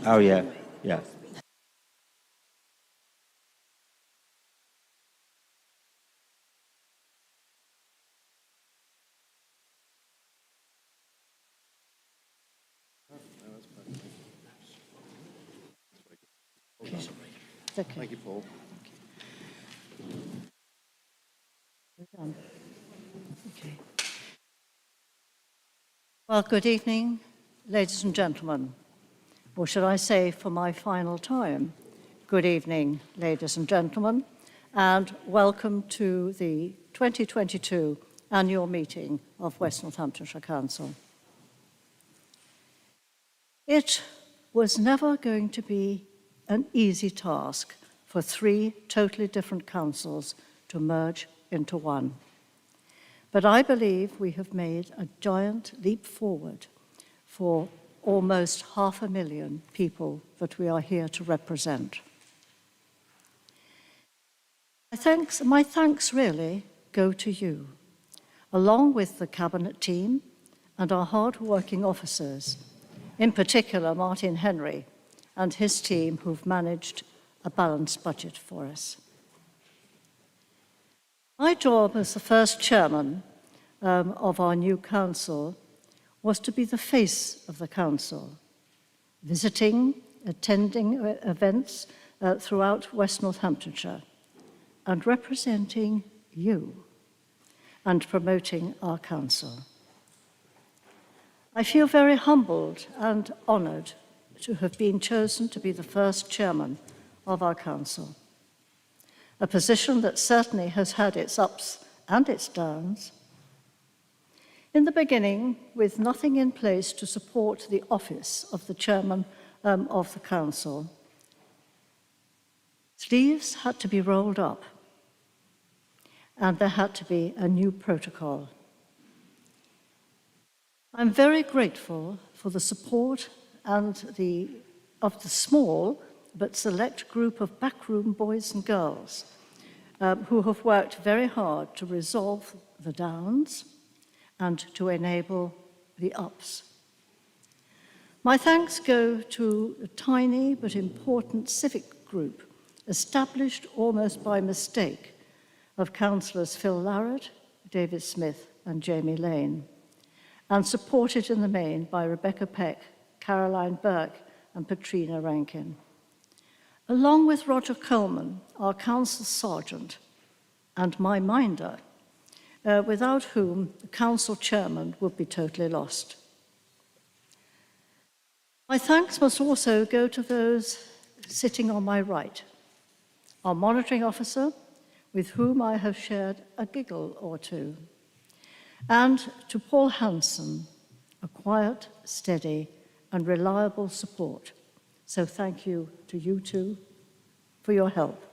Oh, yeah, yeah. Okay. It's okay. Thank you, Paul. We're done. Okay. Well, good evening, ladies and gentlemen. Or should I say, for my final time, good evening, ladies and gentlemen, and welcome to the 2022 annual meeting of West Northamptonshire Council. It was never going to be an easy task for three totally different councils to merge into one. But I believe we have made a giant leap forward for almost 500,000 people that we are here to represent. My thanks really go to you, along with the Cabinet team and our hard-working officers, in particular Martin Henry and his team who've managed a balanced budget for us. My job as the first chairman of our new council was to be the face of the council, visiting, attending events throughout West Northamptonshire, and representing you and promoting our council. I feel very humbled and honoured to have been chosen to be the first chairman of our council, a position that certainly has had its ups and its downs. In the beginning, with nothing in place to support the office of the chairman of the council, sleeves had to be rolled up and there had to be a new protocol. I'm very grateful for the support of the small but select group of backroom boys and girls who have worked very hard to resolve the downs and to enable the ups. My thanks go to a tiny but important civic group established almost by mistake of councillors Phil Larrett, David Smith and Jamie Lane, and supported in the main by Rebecca Peck, Caroline Burke and Patrina Rankin, along with Roger Coleman, our council sergeant, and my minder, without whom the council chairman would be totally lost. My thanks must also go to those sitting on my right, our monitoring officer, with whom I have shared a giggle or two, and to Paul Hanson, a quiet, steady, and reliable support. So thank you to you two for your help.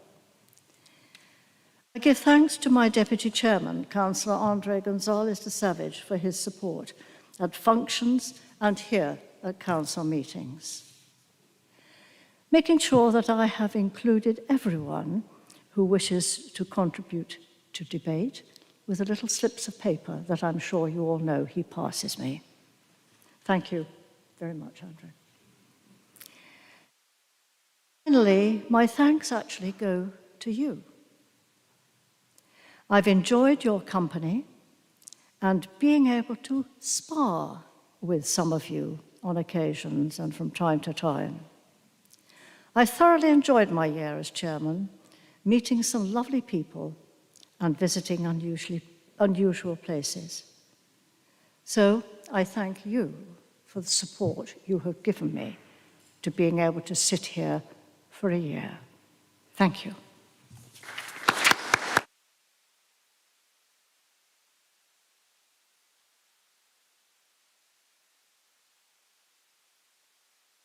I give thanks to my Deputy Chairman, Councillor Andre Gonzalez de Savage, for his support at functions and here at Council meetings, making sure that I have included everyone who wishes to contribute to debate with the little slips of paper that I'm sure you all know he passes me. Thank you very much, Andre. Finally, my thanks actually go to you. I've enjoyed your company and being able to spar with some of you on occasions and from time to time. I thoroughly enjoyed my year as chairman, meeting some lovely people and visiting unusual places. So I thank you for the support you have given me to being able to sit here for a year. Thank you.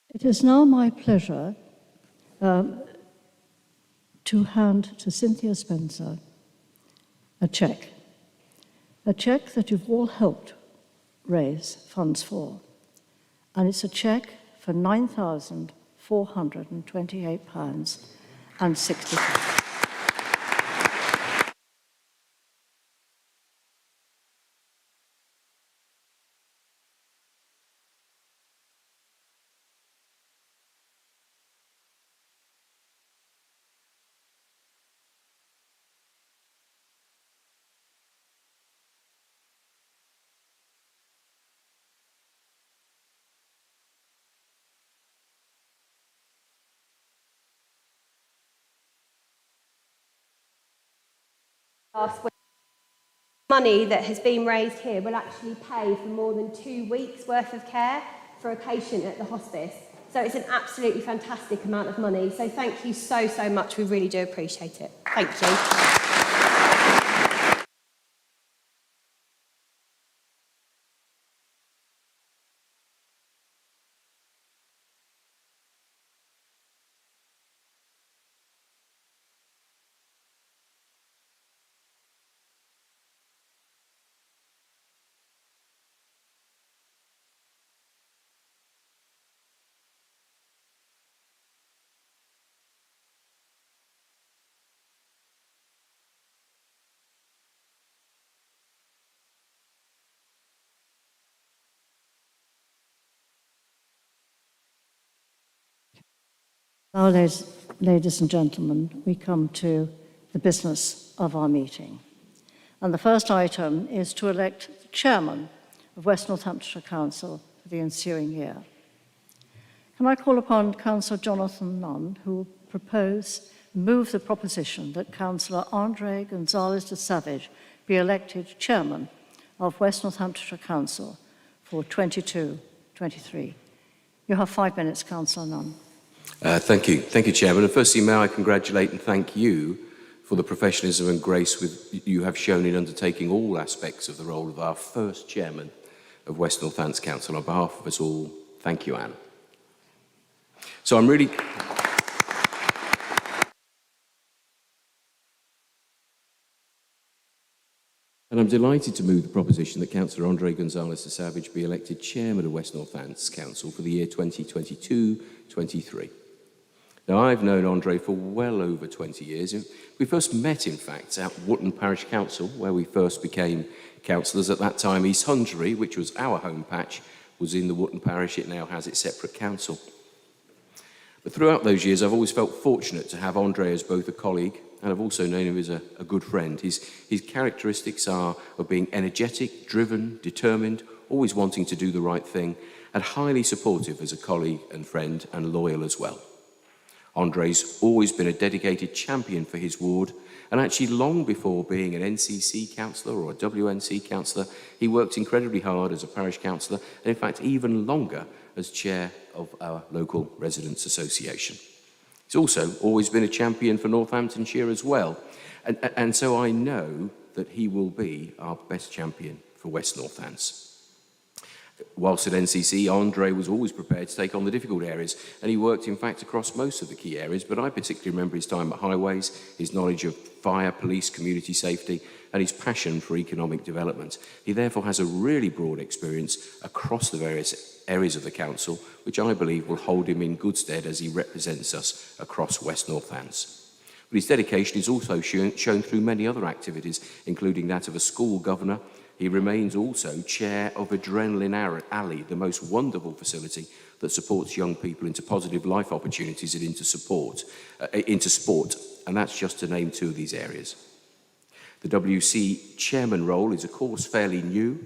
It is now my pleasure to hand to Cynthia Spencer a cheque that you've all helped raise funds for. And it's a cheque for £9,428.60. Money that has been raised here will actually pay for more than 2 weeks' worth of care for a patient at the hospice. So it's an absolutely fantastic amount of money. So thank you so, so much. We really do appreciate it. Thank you. Now, ladies and gentlemen, we come to the business of our meeting. And the first item is to elect the chairman of West Northamptonshire Council for the ensuing year. Can I call upon Councillor Jonathan Nunn, who will move the proposition that Councillor Andre Gonzalez de Savage be elected chairman of West Northamptonshire Council for 22-23. You have 5 minutes, Councillor Nunn. Thank you, Chairman. And firstly, may I congratulate and thank you for the professionalism and grace you have shown in undertaking all aspects of the role of our first chairman of West Northants Council. On behalf of us all, thank you, Anne. So I'm really... And I'm delighted to move the proposition that Councillor Andre Gonzalez de Savage be elected chairman of West Northants Council for the year 2022-23. Now, I've known Andre for well over 20 years. We first met, in fact, at Wootton Parish Council, where we first became councillors. At that time, East Hungary, which was our home patch, was in the Wootton Parish. It now has its separate council. But throughout those years, I've always felt fortunate to have Andre as both a colleague, and I've also known him as a good friend. His characteristics are of being energetic, driven, determined, always wanting to do the right thing, and highly supportive as a colleague and friend, and loyal as well. Andre's always been a dedicated champion for his ward, and actually long before being an NCC councillor or a WNC councillor, he worked incredibly hard as a parish councillor, and in fact even longer as chair of our local residents association. He's also always been a champion for Northamptonshire as well, and so I know that he will be our best champion for West Northants. Whilst at NCC, Andre was always prepared to take on the difficult areas, and he worked, in fact, across most of the key areas, but I particularly remember his time at Highways, his knowledge of fire, police, community safety, and his passion for economic development. He therefore has a really broad experience across the various areas of the council, which I believe will hold him in good stead as he represents us across West Northants. But his dedication is also shown through many other activities, including that of a school governor. He remains also chair of Adrenaline Alley, the most wonderful facility that supports young people into positive life opportunities and into sport, and that's just to name two of these areas. The WC chairman role is, of course, fairly new,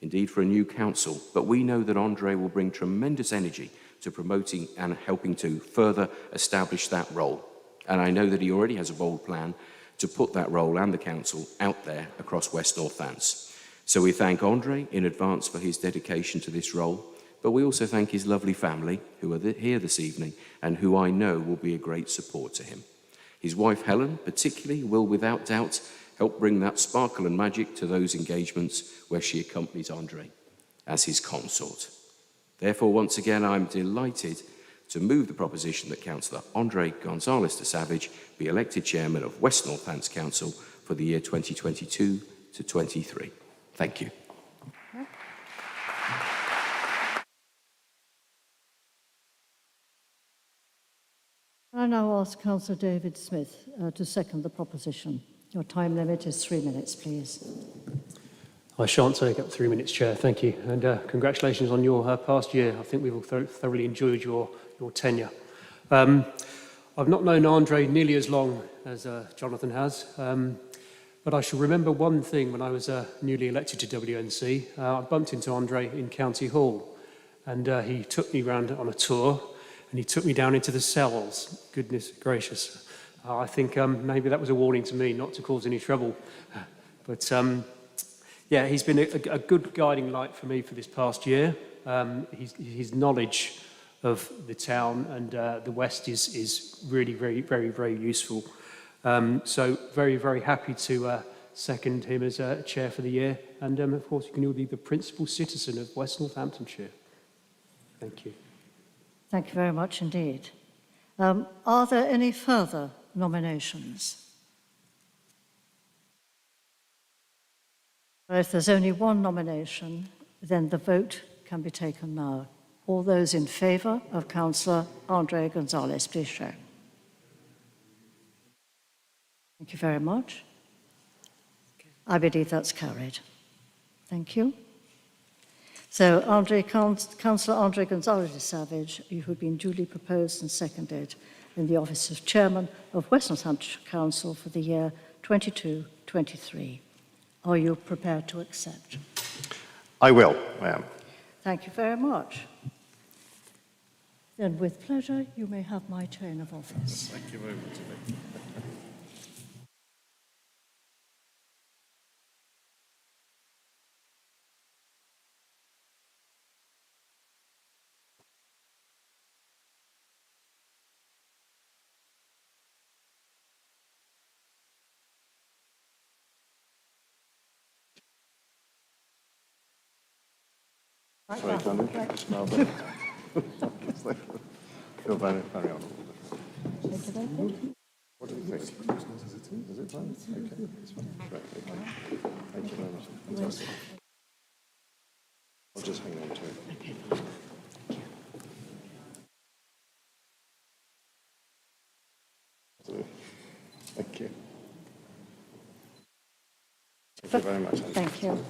indeed for a new council, but we know that Andre will bring tremendous energy to promoting and helping to further establish that role. And I know that he already has a bold plan to put that role and the council out there across West Northants. So we thank Andre in advance for his dedication to this role, but we also thank his lovely family who are here this evening and who I know will be a great support to him. His wife Helen particularly will without doubt help bring that sparkle and magic to those engagements where she accompanies Andre as his consort. Therefore, once again, I'm delighted to move the proposition that Councillor Andre Gonzalez de Savage be elected chairman of West Northants Council for the year 2022-23. Thank you. I now ask Councillor David Smith to second the proposition. Your time limit is 3 minutes, please. I shan't take up 3 minutes, Chair. Thank you. And congratulations on your past year. I think we've all thoroughly enjoyed your tenure. I've not known Andre nearly as long as Jonathan has, but I shall remember one thing when I was newly elected to WNC. I bumped into Andre in County Hall, and he took me round on a tour, and he took me down into the cells. Goodness gracious. I think maybe that was a warning to me not to cause any trouble. But yeah, he's been a good guiding light for me for this past year. His knowledge of the town and the West is really very useful. So very happy to second him as chair for the year. And of course, you can all be the principal citizen of West Northamptonshire. Thank you. Thank you very much indeed. Are there any further nominations? Well, if there's only one nomination, then the vote can be taken now. All those in favour of Councillor Andre Gonzalez, please show. Thank you very much. I believe that's carried. Thank you. So, Councillor Andre Gonzalez-Savage, you have been duly proposed and seconded in the office of Chairman of West Northamptonshire Council for the year 22-23. Are you prepared to accept? I will, ma'am. Thank you very much. Then, with pleasure, you may have my chain of office. Thank you very much. Sorry, Tony. Smell better. Feel very on. What do you think? Is it fine? Okay, it's fine. Right, okay. Thank you very much. Fantastic. I'll just hang on to it. Thank you. Thank you very much. Thank you.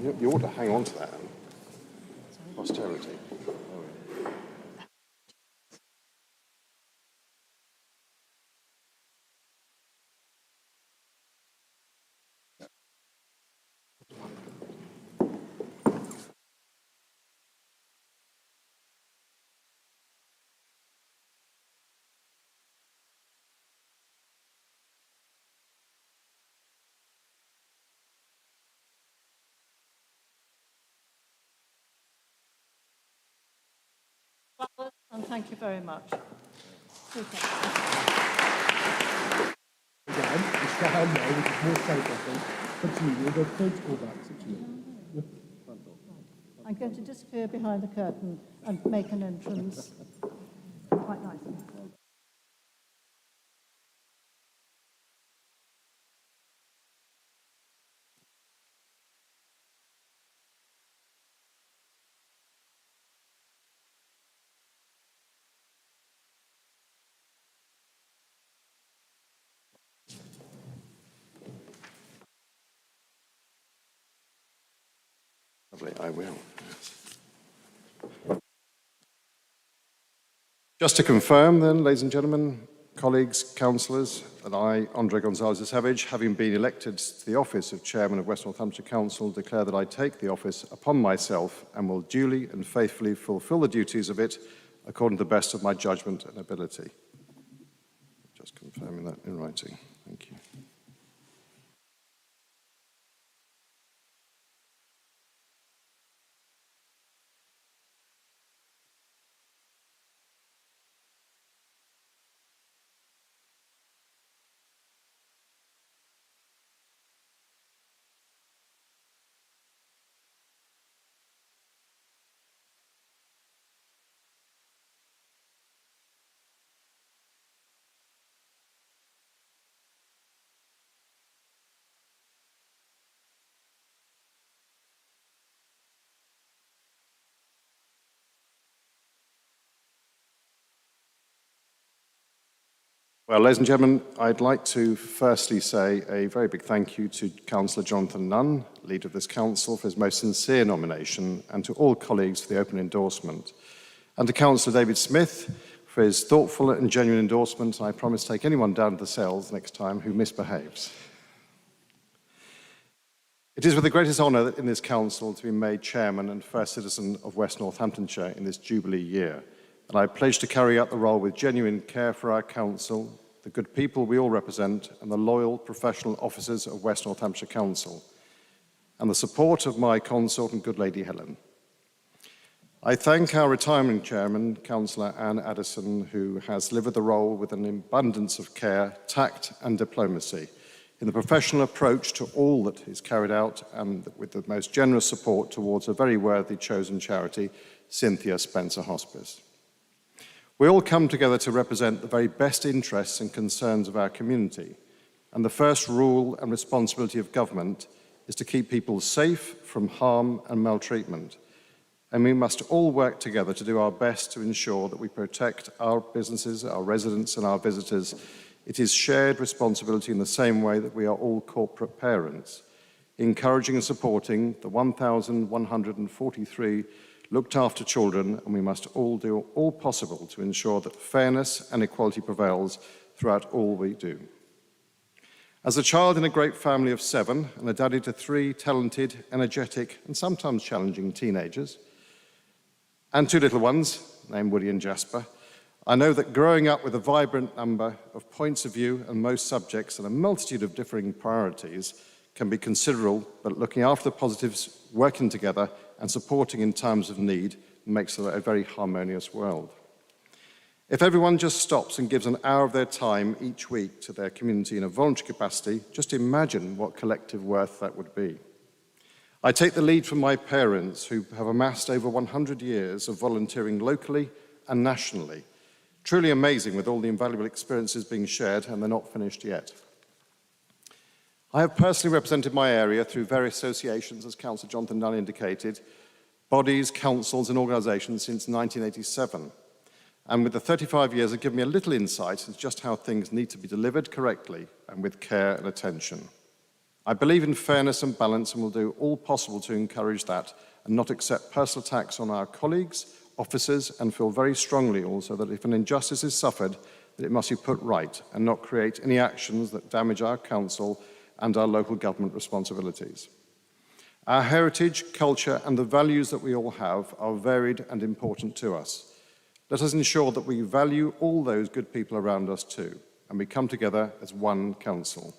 Yeah, you ought to hang on to that. Posterity. And thank you very much. Super. Again, it's down there, which is more safe, I think. Continue, we'll go front or back, situation. I'm going to disappear behind the curtain and make an entrance. Quite nicely. Lovely, I will. Just to confirm then, ladies and gentlemen, colleagues, councillors, that I, Andre Gonzalez-Savage, having been elected to the office of Chairman of West Northamptonshire Council, declare that I take the office upon myself and will duly and faithfully fulfil the duties of it according to the best of my judgment and ability. Just confirming that in writing. Thank you. Well, ladies and gentlemen, I'd like to firstly say a very big thank you to Councillor Jonathan Nunn, leader of this council, for his most sincere nomination, and to all colleagues for the open endorsement, and to Councillor David Smith for his thoughtful and genuine endorsement. I promise to take anyone down to the cells next time who misbehaves. It is with the greatest honour in this council to be made chairman and first citizen of West Northamptonshire in this Jubilee year, and I pledge to carry out the role with genuine care for our council, the good people we all represent, and the loyal professional officers of West Northamptonshire Council, and the support of my consort and good lady Helen. I thank our retiring chairman, Councillor Anne Addison, who has delivered the role with an abundance of care, tact and diplomacy in the professional approach to all that is carried out, and with the most generous support towards a very worthy chosen charity, Cynthia Spencer Hospice. We all come together to represent the very best interests and concerns of our community, and the first rule and responsibility of government is to keep people safe from harm and maltreatment. And we must all work together to do our best to ensure that we protect our businesses, our residents and our visitors. It is shared responsibility in the same way that we are all corporate parents, encouraging and supporting the 1,143 looked after children, and we must all do all possible to ensure that fairness and equality prevails throughout all we do. As a child in a great family of 7 and a daddy to 3 talented, energetic and sometimes challenging teenagers, and 2 little ones named Woody and Jasper, I know that growing up with a vibrant number of points of view and most subjects and a multitude of differing priorities can be considerable, but looking after the positives, working together and supporting in times of need makes a very harmonious world. If everyone just stops and gives an hour of their time each week to their community in a voluntary capacity, just imagine what collective worth that would be. I take the lead from my parents, who have amassed over 100 years of volunteering locally and nationally. Truly amazing with all the invaluable experiences being shared, and they're not finished yet. I have personally represented my area through various associations, as Councillor Jonathan Nunn indicated, bodies, councils and organisations since 1987. And with the 35 years, have given me a little insight into just how things need to be delivered correctly and with care and attention. I believe in fairness and balance and will do all possible to encourage that and not accept personal attacks on our colleagues, officers, and feel very strongly also that if an injustice is suffered, that it must be put right and not create any actions that damage our council and our local government responsibilities. Our heritage, culture, and the values that we all have are varied and important to us. Let us ensure that we value all those good people around us too, and we come together as one council.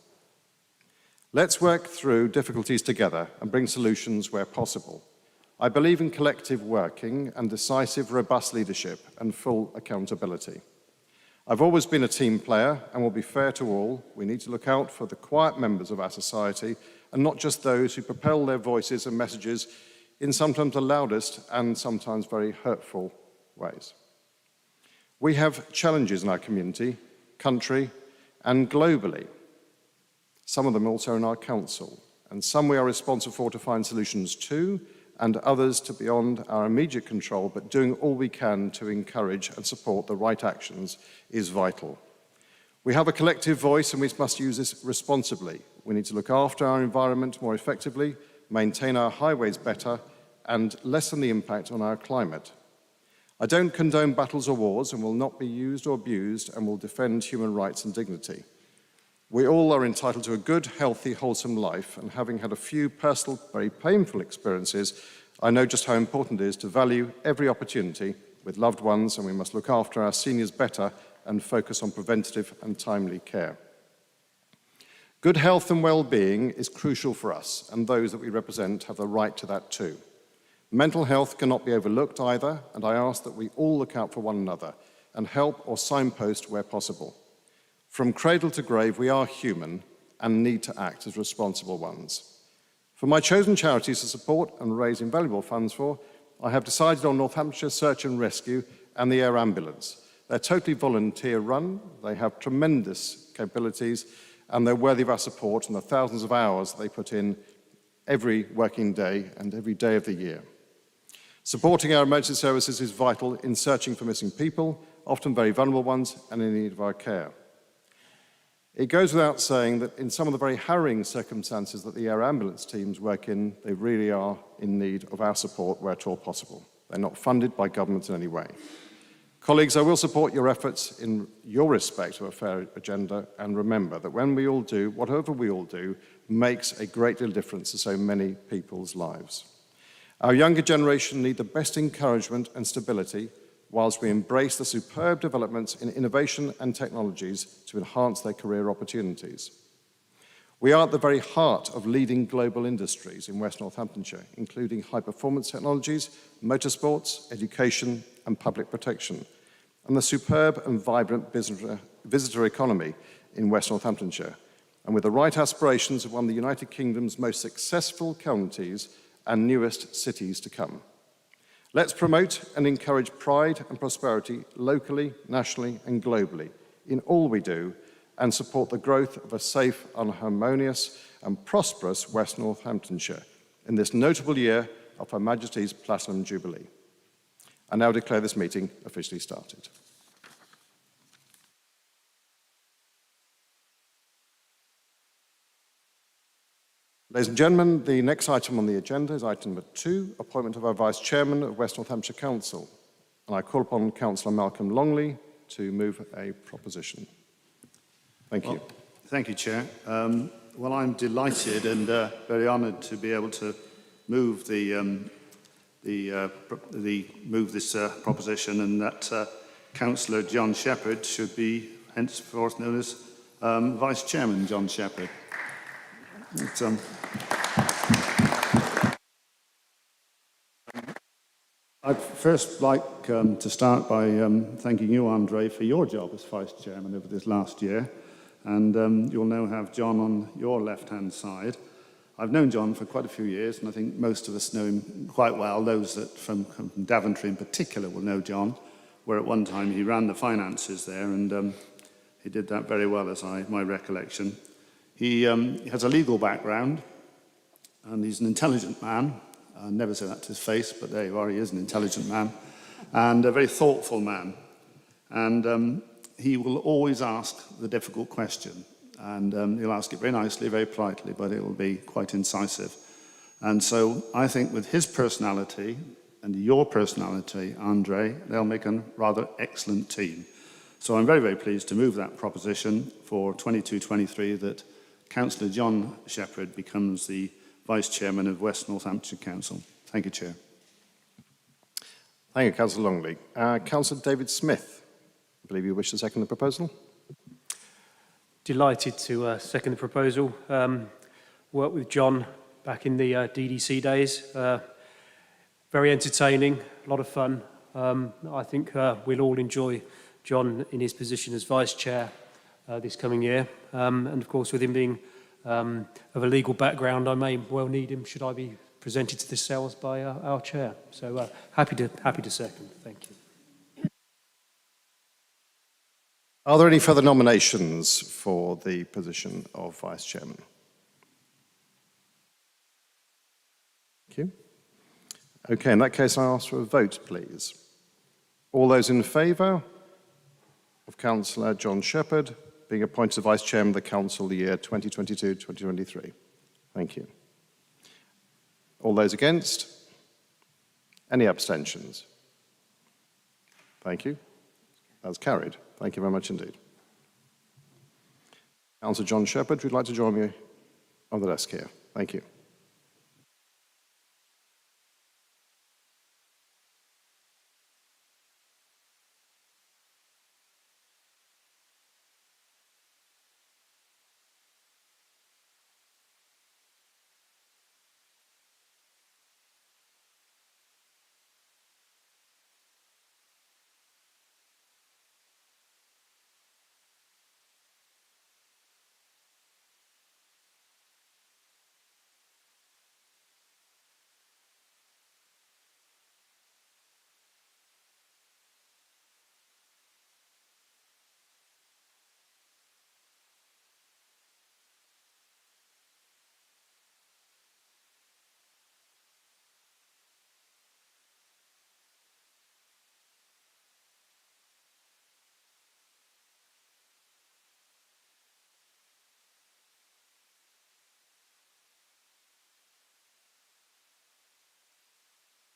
Let's work through difficulties together and bring solutions where possible. I believe in collective working and decisive, robust leadership and full accountability. I've always been a team player and will be fair to all. We need to look out for the quiet members of our society and not just those who propel their voices and messages in sometimes the loudest and sometimes very hurtful ways. We have challenges in our community, country, and globally. Some of them also in our council, and some we are responsible for to find solutions to, and others to beyond our immediate control, but doing all we can to encourage and support the right actions is vital. We have a collective voice and we must use this responsibly. We need to look after our environment more effectively, maintain our highways better, and lessen the impact on our climate. I don't condone battles or wars and will not be used or abused and will defend human rights and dignity. We all are entitled to a good, healthy, wholesome life, and having had a few personal, very painful experiences, I know just how important it is to value every opportunity with loved ones, and we must look after our seniors better and focus on preventative and timely care. Good health and well-being is crucial for us, and those that we represent have the right to that too. Mental health cannot be overlooked either, and I ask that we all look out for one another and help or signpost where possible. From cradle to grave, we are human and need to act as responsible ones. For my chosen charities to support and raise invaluable funds for, I have decided on Northamptonshire Search and Rescue and the Air Ambulance. They're totally volunteer run, they have tremendous capabilities, and they're worthy of our support and the thousands of hours they put in every working day and every day of the year. Supporting our emergency services is vital in searching for missing people, often very vulnerable ones, and in need of our care. It goes without saying that in some of the very harrowing circumstances that the air ambulance teams work in, they really are in need of our support where at all possible. They're not funded by government in any way. Colleagues, I will support your efforts in your respect of a fair agenda, and remember that when we all do, whatever we all do, makes a great deal of difference to so many people's lives. Our younger generation need the best encouragement and stability whilst we embrace the superb developments in innovation and technologies to enhance their career opportunities. We are at the very heart of leading global industries in West Northamptonshire, including high-performance technologies, motorsports, education and public protection, and the superb and vibrant visitor economy in West Northamptonshire, and with the right aspirations of one of the United Kingdom's most successful counties and newest cities to come. Let's promote and encourage pride and prosperity locally, nationally and globally in all we do, and support the growth of a safe and harmonious and prosperous West Northamptonshire in this notable year of Her Majesty's Platinum Jubilee. I now declare this meeting officially started. Ladies and gentlemen, the next item on the agenda is item number 2, appointment of our Vice Chairman of West Northamptonshire Council. And I call upon Councillor Malcolm Longley to move a proposition. Thank you. Thank you, Chair. Well, I'm delighted and very honoured to be able to move this proposition, and that Councillor John Shepherd should be henceforth known as Vice Chairman John Shepherd. I'd first like to start by thanking you, Andre, for your job as Vice Chairman over this last year. And you'll now have John on your left-hand side. I've known John for quite a few years, and I think most of us know him quite well. Those that from Daventry in particular will know John, where at one time he ran the finances there, and he did that very well, as my recollection. He has a legal background, and he's an intelligent man. I never say that to his face, but there you are, he is an intelligent man, and a very thoughtful man. And he will always ask the difficult question, and he'll ask it very nicely, very politely, but it will be quite incisive. And so I think with his personality and your personality, Andre, they'll make a rather excellent team. So I'm very, very pleased to move that proposition for 22-23 that Councillor John Shepherd becomes the Vice Chairman of West Northamptonshire Council. Thank you, Chair. Thank you, Councillor Longley. Councillor David Smith, I believe you wish to second the proposal. Delighted to second the proposal. Worked with John back in the DDC days. Very entertaining, a lot of fun. I think we'll all enjoy John in his position as Vice Chair this coming year. And of course, with him being of a legal background, I may well need him should I be presented to the cells by our Chair. So happy to second. Thank you. Are there any further nominations for the position of Vice Chairman? Thank you. Okay, in that case, I ask for a vote, please. All those in favour of Councillor John Shepherd being appointed Vice Chairman of the Council the year 2022-2023? Thank you. All those against? Any abstentions? Thank you. That's carried. Thank you very much indeed. Councillor John Shepherd, would you like to join me on the desk here? Thank you.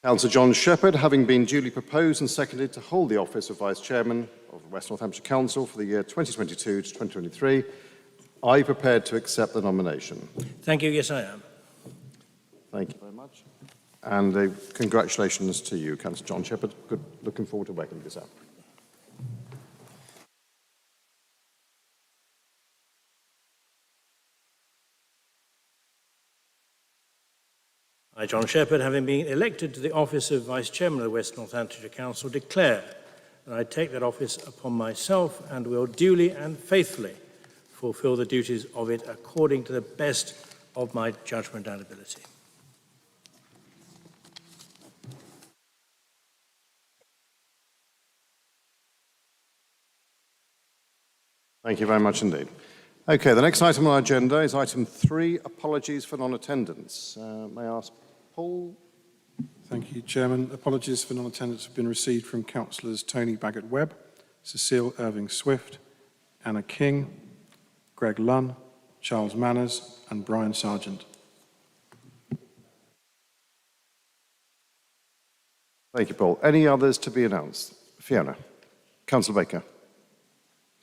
Councillor John Shepherd, having been duly proposed and seconded to hold the office of Vice Chairman of the West Northamptonshire Council for the year 2022 to 2023, are you prepared to accept the nomination? Thank you. Yes, I am. Thank you very much. And congratulations to you, Councillor John Shepherd. Good. Looking forward to working with yourself. I, John Shepherd, having been elected to the office of Vice Chairman of the West Northamptonshire Council, declare that I take that office upon myself and will duly and faithfully fulfil the duties of it according to the best of my judgment and ability. Thank you very much indeed. Okay, the next item on our agenda is item 3, apologies for non-attendance. May I ask Paul? Thank you, Chairman. Apologies for non-attendance have been received from Councillors Tony Baggott-Webb, Cecile Irving-Swift, Anna King, Greg Lunn, Charles Manners and Brian Sargent. Thank you, Paul. Any others to be announced? Fiona. Councillor Baker.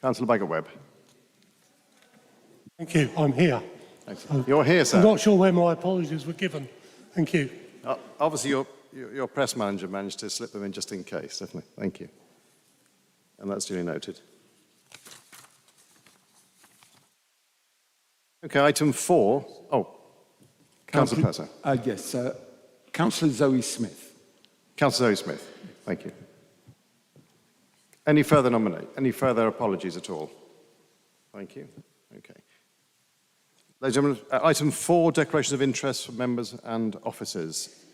Councillor Baggott-Webb. Thank you. I'm here. Excellent. You're here, sir. I'm not sure where my apologies were given. Thank you. Obviously, your press manager managed to slip them in just in case, definitely. Thank you. And that's duly noted. Okay, item 4. Oh, Councillor Purser. Yes, Councillor Zoe Smith. Councillor Zoe Smith. Thank you. Any further apologies at all? Thank you. Okay. Ladies and gentlemen, item 4, declarations of interest for members and officers.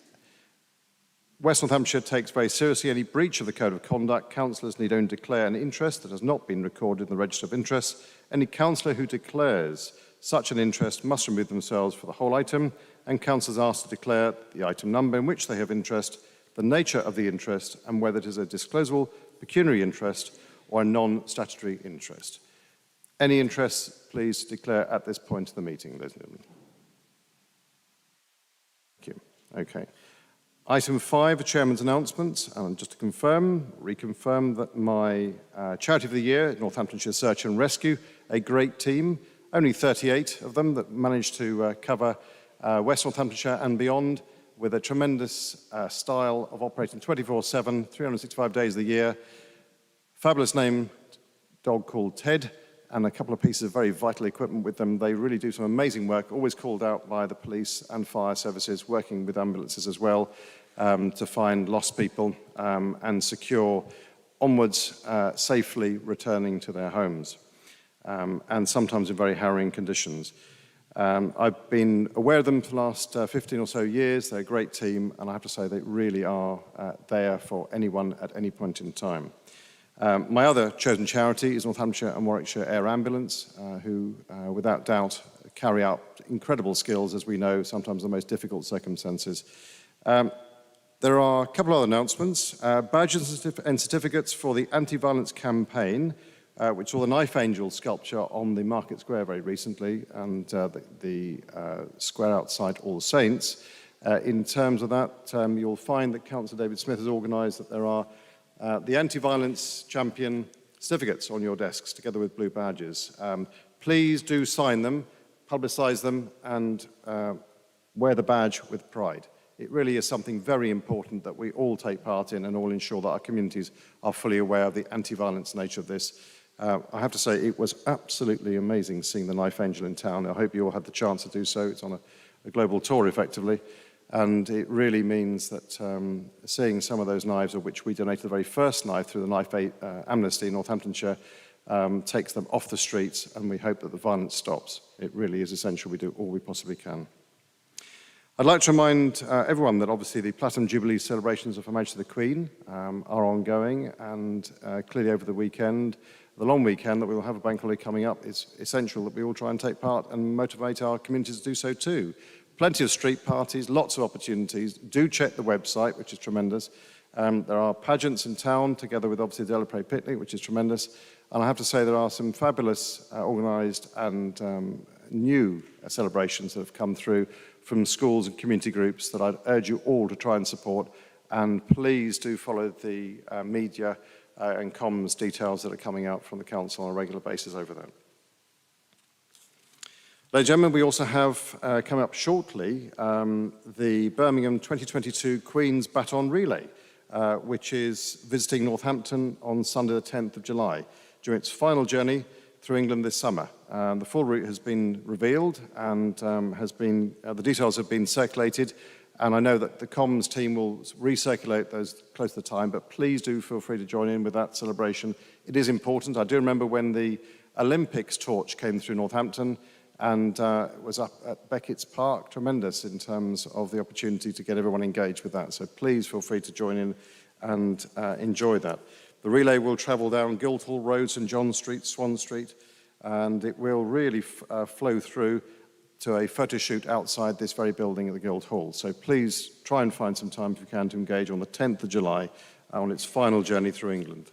West Northamptonshire takes very seriously any breach of the Code of Conduct. Councillors need only declare an interest that has not been recorded in the Register of Interests. Any councillor who declares such an interest must remove themselves for the whole item, and councillors are asked to declare the item number in which they have interest, the nature of the interest, and whether it is a disclosable pecuniary interest or a non-statutory interest. Any interests, please declare at this point of the meeting, ladies and gentlemen. Thank you. Okay. Item 5, the Chairman's announcements. And just to reconfirm that my Charity of the Year, Northamptonshire Search and Rescue, a great team, only 38 of them that managed to cover West Northamptonshire and beyond with a tremendous style of operating 24/7, 365 days of the year. Fabulous name dog called Ted, and a couple of pieces of very vital equipment with them. They really do some amazing work, always called out by the police and fire services, working with ambulances as well, to find lost people and secure onwards, safely returning to their homes, and sometimes in very harrowing conditions. I've been aware of them for the last 15 or so years. They're a great team, and I have to say they really are there for anyone at any point in time. My other chosen charity is Northamptonshire and Warwickshire Air Ambulance, who, without doubt, carry out incredible skills, as we know, sometimes the most difficult circumstances. There are a couple of other announcements. Badges and certificates for the anti-violence campaign, which saw the Knife Angel sculpture on the Market Square very recently, and the square outside All Saints. In terms of that, you'll find that Councillor David Smith has organised that there are the anti-violence champion certificates on your desks, together with blue badges. Please do sign them, publicise them, and wear the badge with pride. It really is something very important that we all take part in and all ensure that our communities are fully aware of the anti-violence nature of this. I have to say, it was absolutely amazing seeing the Knife Angel in town. I hope you all had the chance to do so. It's on a global tour, effectively. And it really means that seeing some of those knives, of which we donated the very first knife through the Knife Amnesty in Northamptonshire, takes them off the streets, and we hope that the violence stops. It really is essential we do all we possibly can. I'd like to remind everyone that obviously the Platinum Jubilee celebrations of Her Majesty the Queen are ongoing, and clearly over the weekend, the long weekend that we will have a bank holiday coming up, it's essential that we all try and take part and motivate our communities to do so too. Plenty of street parties, lots of opportunities. Do check the website, which is tremendous. There are pageants in town, together with obviously the Delapre Picnic, which is tremendous. And I have to say there are some fabulous organised and new celebrations that have come through from schools and community groups that I'd urge you all to try and support. And please do follow the media and comms details that are coming out from the council on a regular basis over there. Ladies and gentlemen, we also have coming up shortly the Birmingham 2022 Queen's Baton Relay, which is visiting Northampton on Sunday the 10th of July during its final journey through England this summer. The full route has been revealed and the details have been circulated, and I know that the comms team will recirculate those close to the time, but please do feel free to join in with that celebration. It is important. I do remember when the Olympics torch came through Northampton, and it was up at Beckett's Park, tremendous in terms of the opportunity to get everyone engaged with that. So please feel free to join in and enjoy that. The relay will travel down Guildhall Road, St John Street, Swan Street, and it will really flow through to a photo shoot outside this very building at the Guildhall. So please try and find some time if you can to engage on the 10th of July on its final journey through England.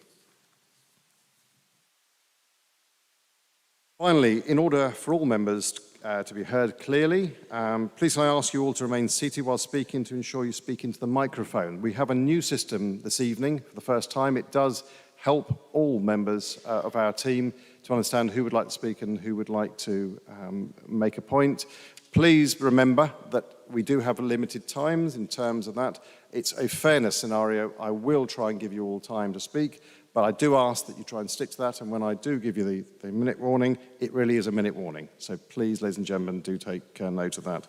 Finally, in order for all members to be heard clearly, please can I ask you all to remain seated while speaking to ensure you speak into the microphone. We have a new system this evening for the first time. It does help all members of our team to understand who would like to speak and who would like to make a point. Please remember that we do have limited times in terms of that. It's a fairness scenario. I will try and give you all time to speak, but I do ask that you try and stick to that, and when I do give you the minute warning, it really is a minute warning. So please, ladies and gentlemen, do take note of that.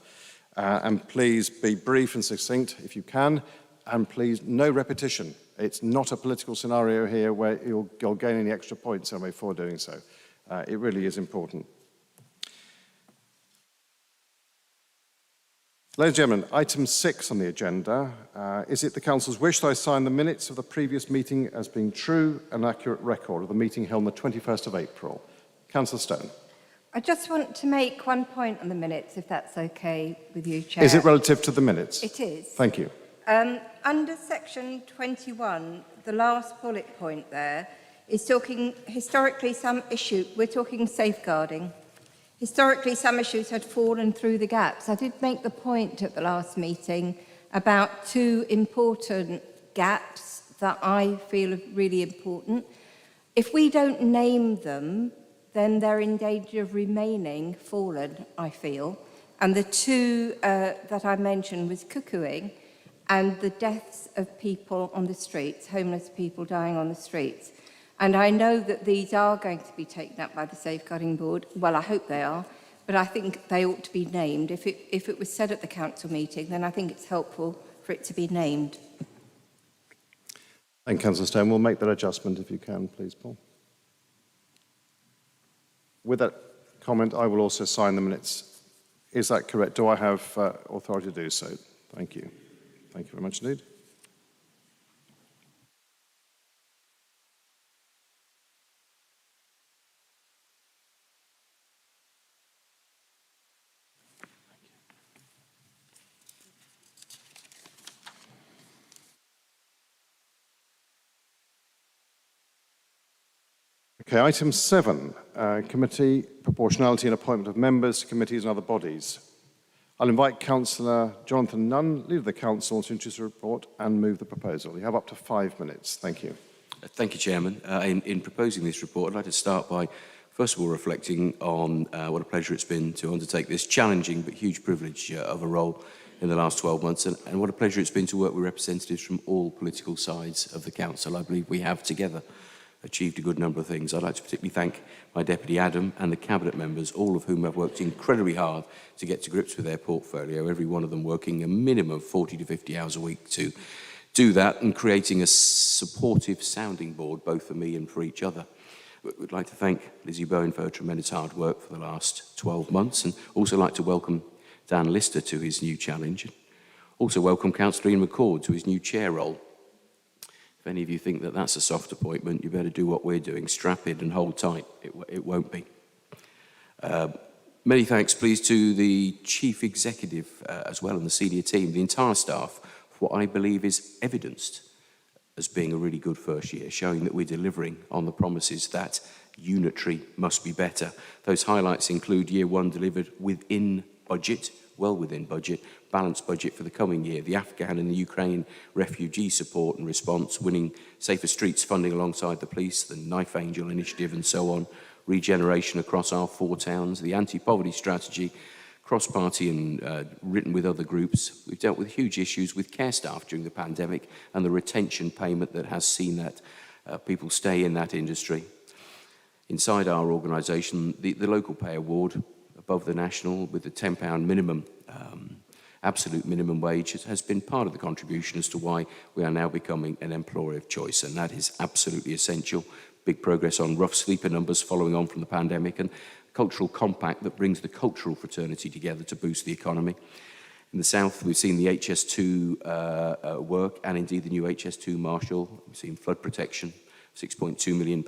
And please be brief and succinct if you can, and please, no repetition. It's not a political scenario here where you'll gain any extra points before doing so. It really is important. Ladies and gentlemen, item 6 on the agenda. Is it the Council's wish that I sign the minutes of the previous meeting as being true and accurate record of the meeting held on the 21st of April? Councillor Stone. I just want to make one point on the minutes, if that's okay with you, Chair. Is it relative to the minutes? It is. Thank you. Under section 21, the last bullet point there is talking historically some issue, we're talking safeguarding. Historically, some issues had fallen through the gaps. I did make the point at the last meeting about 2 important gaps that I feel are really important. If we don't name them, then they're in danger of remaining fallen, I feel. And the 2 that I mentioned was cuckooing and the deaths of people on the streets, homeless people dying on the streets. And I know that these are going to be taken up by the Safeguarding Board. Well, I hope they are, but I think they ought to be named. If it was said at the council meeting, then I think it's helpful for it to be named. Thank you, Councillor Stone. We'll make that adjustment if you can, please, Paul. With that comment, I will also sign the minutes. Is that correct? Do I have authority to do so? Thank you. Thank you very much indeed. Okay, item 7, committee proportionality and appointment of members to committees and other bodies. I'll invite Councillor Jonathan Nunn, Leader of the Council, to introduce the report and move the proposal. You have up to 5 minutes. Thank you. Thank you, Chairman. In proposing this report, I'd like to start by, first of all, reflecting on what a pleasure it's been to undertake this challenging but huge privilege of a role in the last 12 months, and what a pleasure it's been to work with representatives from all political sides of the Council. I believe we have together achieved a good number of things. I'd like to particularly thank my Deputy Adam and the Cabinet members, all of whom have worked incredibly hard to get to grips with their portfolio, every one of them working a minimum of 40 to 50 hours a week to do that and creating a supportive sounding board, both for me and for each other. We'd like to thank Lizzie Bowen for her tremendous hard work for the last 12 months, and also like to welcome Dan Lister to his new challenge. Also welcome Councillor Ian McCord to his new chair role. If any of you think that that's a soft appointment, you better do what we're doing. Strap in and hold tight. It won't be. Many thanks, please, to the Chief Executive as well and the senior team, the entire staff, for what I believe is evidenced as being a really good first year, showing that we're delivering on the promises that unitary must be better. Those highlights include year 1 delivered within budget, well within budget, balanced budget for the coming year. The Afghan and the Ukraine refugee support and response, winning Safer Streets funding alongside the police, the Knife Angel initiative and so on, regeneration across our 4 towns, the anti-poverty strategy, cross-party and written with other groups. We've dealt with huge issues with care staff during the pandemic and the retention payment that has seen that people stay in that industry. Inside our organisation, the local pay award above the national with the £10 minimum, absolute minimum wage has been part of the contribution as to why we are now becoming an employer of choice, and that is absolutely essential. Big progress on rough sleeper numbers following on from the pandemic, and cultural compact that brings the cultural fraternity together to boost the economy. In the south, we've seen the HS2 work, and indeed the new HS2 Marshall. We've seen flood protection, £6.2 million,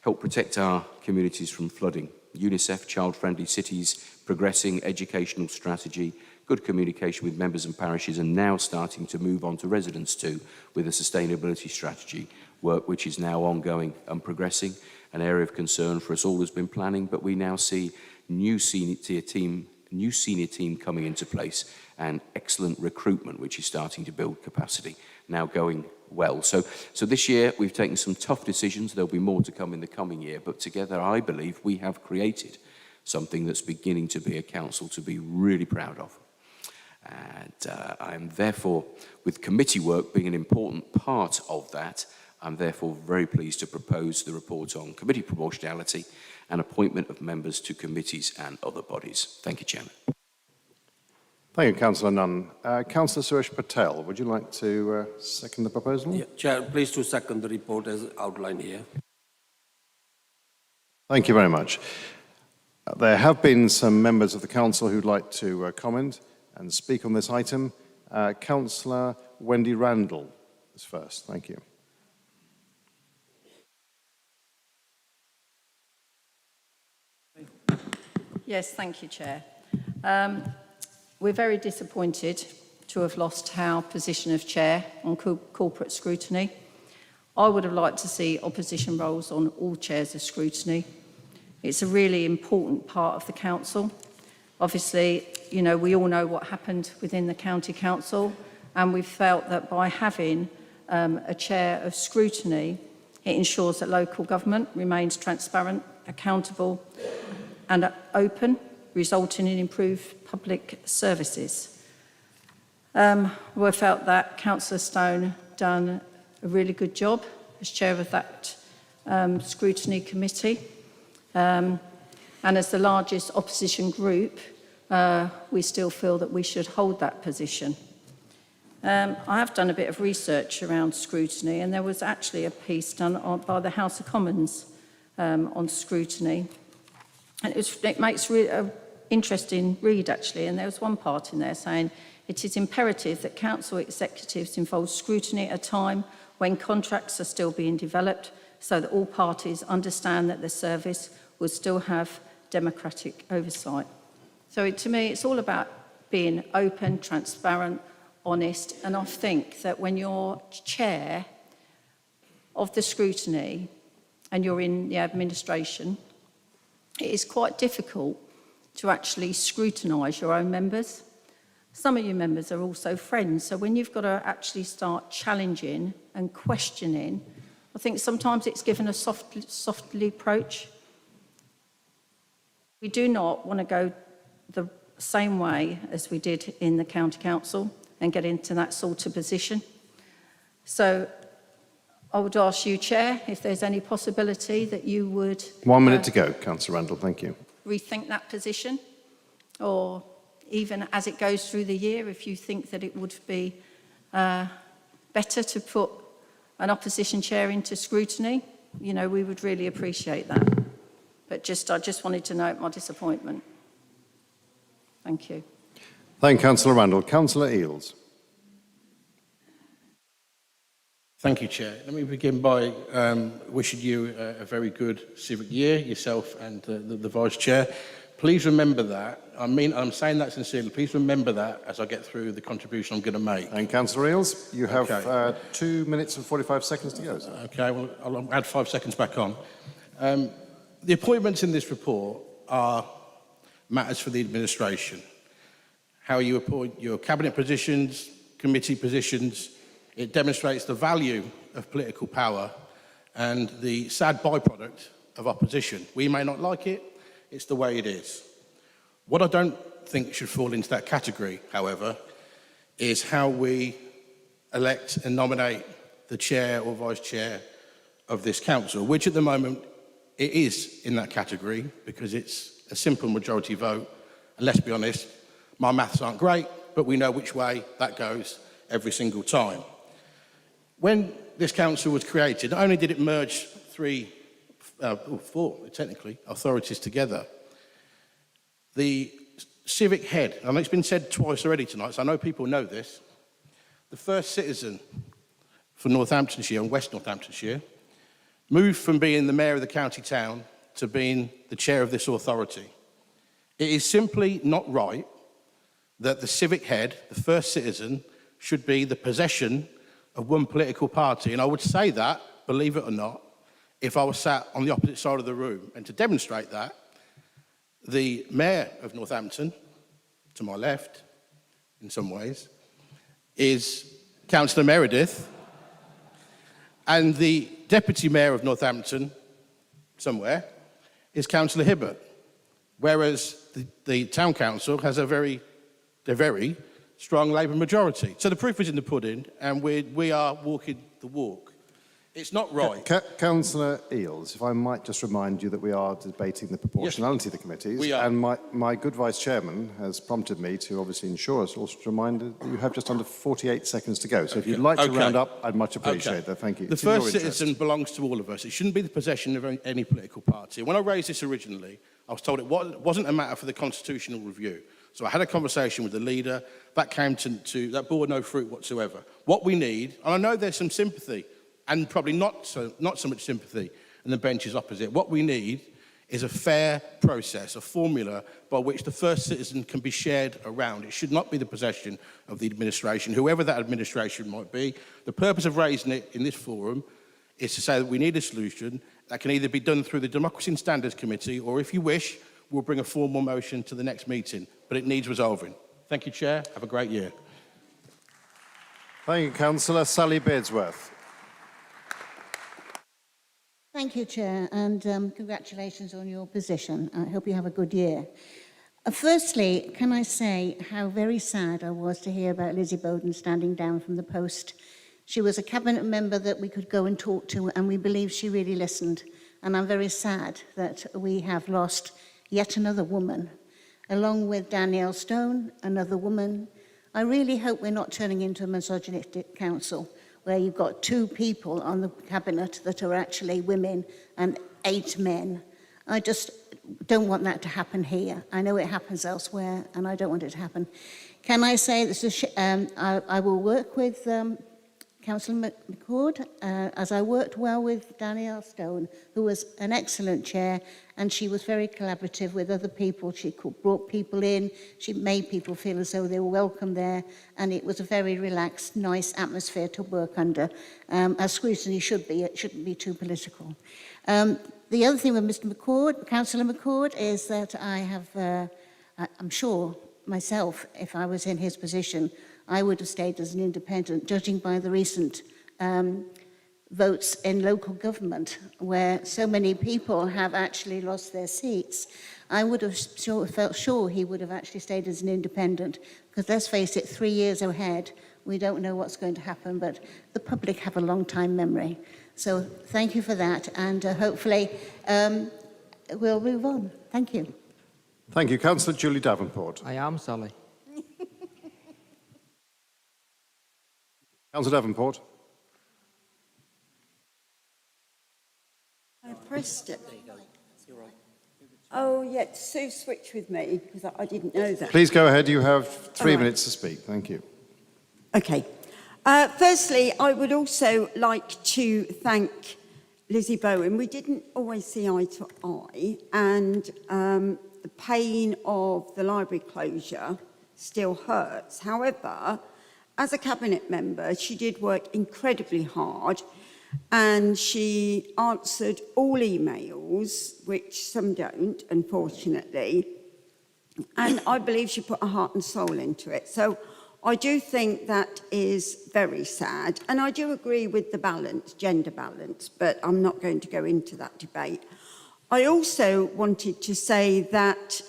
help protect our communities from flooding. UNICEF, child-friendly cities, progressing educational strategy, good communication with members and parishes, and now starting to move on to residents too, with a sustainability strategy work which is now ongoing and progressing. An area of concern for us all has been planning, but we now see new senior team coming into place and excellent recruitment, which is starting to build capacity, now going well. So this year we've taken some tough decisions. There'll be more to come in the coming year, but together I believe we have created something that's beginning to be a council to be really proud of. And I'm therefore, with committee work being an important part of that, I'm therefore very pleased to propose the report on committee proportionality and appointment of members to committees and other bodies. Thank you, Chairman. Thank you, Councillor Nunn. Councillor Suresh Patel, would you like to second the proposal? Yeah, Chair, pleased to second the report as outlined here. Thank you very much. There have been some members of the council who'd like to comment and speak on this item. Councillor Wendy Randall is first. Thank you. Yes, thank you, Chair. We're very disappointed to have lost our position of chair on corporate scrutiny. I would have liked to see opposition roles on all chairs of scrutiny. It's a really important part of the council. Obviously, you know, we all know what happened within the county council, and we felt that by having a chair of scrutiny, it ensures that local government remains transparent, accountable and open, resulting in improved public services. We felt that Councillor Stone done a really good job as chair of that scrutiny committee. And as the largest opposition group, we still feel that we should hold that position. I have done a bit of research around scrutiny, and there was actually a piece done by the House of Commons on scrutiny. And it makes an interesting read, actually, and there was one part in there saying, it is imperative that council executives involve scrutiny at a time when contracts are still being developed, so that all parties understand that the service will still have democratic oversight. So to me, it's all about being open, transparent, honest, and I think that when you're chair of the scrutiny and you're in the administration, it is quite difficult to actually scrutinise your own members. Some of your members are also friends, so when you've got to actually start challenging and questioning, I think sometimes it's given a softly approach. We do not want to go the same way as we did in the county council and get into that sort of position. So I would ask you, Chair, if there's any possibility that you would... 1 minute to go, Councillor Randall, thank you. ...rethink that position, or even as it goes through the year, if you think that it would be better to put an opposition chair into scrutiny, you know, we would really appreciate that. But I just wanted to note my disappointment. Thank you. Thank you, Councillor Randall. Councillor Eales. Thank you, Chair. Let me begin by wishing you a very good civic year, yourself and the Vice Chair. Please remember that. I'm saying that sincerely. Please remember that as I get through the contribution I'm going to make. And Councillor Eales, you have 2 minutes and 45 seconds to go. Sir. Okay, well, I'll add 5 seconds back on. The appointments in this report are matters for the administration. how you appoint your cabinet positions, committee positions. It demonstrates the value of political power and the sad byproduct of opposition. We may not like it, it's the way it is. What I don't think should fall into that category, however, is how we elect and nominate the chair or vice chair of this council, which at the moment it is in that category because it's a simple majority vote. And let's be honest, my maths aren't great, but we know which way that goes every single time. When this council was created, not only did it merge four, technically, authorities together, the civic head, and it's been said twice already tonight, so I know people know this, the first citizen for Northamptonshire and West Northamptonshire moved from being the mayor of the county town to being the chair of this authority. It is simply not right that the civic head, the first citizen, should be the possession of one political party. And I would say that, believe it or not, if I was sat on the opposite side of the room. And to demonstrate that, the mayor of Northampton, to my left, in some ways, is Councillor Meredith, and the deputy mayor of Northampton, somewhere, is Councillor Hibbert, whereas the town council has a very strong Labour majority. So the proof is in the pudding, and we are walking the walk. It's not right. Councillor Eales, if I might just remind you that we are debating the proportionality of the committees. We are. And my good vice chairman has prompted me to obviously ensure us also to remind that you have just under 48 seconds to go. So if you'd like to round up, I'd much appreciate that. Thank you. The first citizen belongs to all of us. It shouldn't be the possession of any political party. When I raised this originally, I was told it wasn't a matter for the constitutional review. So I had a conversation with the leader. That came that bore no fruit whatsoever. What we need, and I know there's some sympathy, and probably not so much sympathy in the benches opposite. What we need is a fair process, a formula by which the first citizen can be shared around. It should not be the possession of the administration, whoever that administration might be. The purpose of raising it in this forum is to say that we need a solution that can either be done through the Democracy and Standards Committee, or if you wish, we'll bring a formal motion to the next meeting. But it needs resolving. Thank you, Chair. Have a great year. Thank you, Councillor. Sally Beardsworth. Thank you, Chair, and congratulations on your position. I hope you have a good year. Firstly, can I say how very sad I was to hear about Lizzie Bowden standing down from the post. She was a cabinet member that we could go and talk to, and we believe she really listened. And I'm very sad that we have lost yet another woman, along with Danielle Stone, another woman. I really hope we're not turning into a misogynistic council, where you've got 2 people on the cabinet that are actually women and 8 men. I just don't want that to happen here. I know it happens elsewhere, and I don't want it to happen. Can I say this is, I will work with Councillor McCord, as I worked well with Danielle Stone, who was an excellent chair, and she was very collaborative with other people. She brought people in, she made people feel as though they were welcome there, and it was a very relaxed, nice atmosphere to work under, as scrutiny should be. It shouldn't be too political. The other thing with Mr. McCord, Councillor McCord, is that I have, I'm sure myself, if I was in his position, I would have stayed as an independent, judging by the recent votes in local government, where so many people have actually lost their seats. I would have felt sure he would have actually stayed as an independent, because let's face it, 3 years ahead, we don't know what's going to happen, but the public have a long time memory. So thank you for that, and hopefully we'll move on. Thank you. Thank you. Councillor Julie Davenport. I am, Sally. Councillor Davenport. I pressed it. Oh, yeah, Sue switched with me because I didn't know that. Please go ahead. You have 3 minutes to speak. Thank you. Okay. Firstly, I would also like to thank Lizzie Bowen. We didn't always see eye to eye, and the pain of the library closure still hurts. However, as a cabinet member, she did work incredibly hard, and she answered all emails, which some don't, unfortunately. and I believe she put her heart and soul into it. So I do think that is very sad, and I do agree with the balance, gender balance, but I'm not going to go into that debate. I also wanted to say that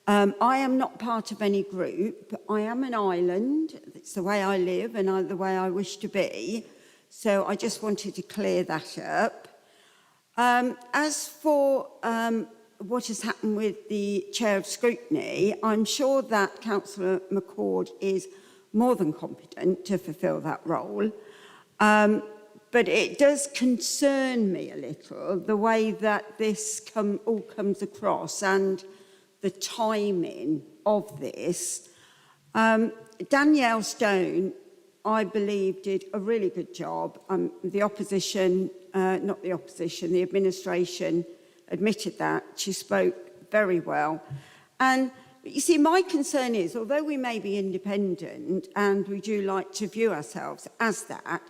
I am not part of any group. I am an island. It's the way I live and the way I wish to be. So I just wanted to clear that up. As for what has happened with the Chair of Scrutiny, I'm sure that Councillor McCord is more than competent to fulfil that role. But it does concern me a little, the way that this all comes across and the timing of this. Danielle Stone, I believe, did a really good job. The administration admitted that. She spoke very well. And you see, my concern is, although we may be independent and we do like to view ourselves as that,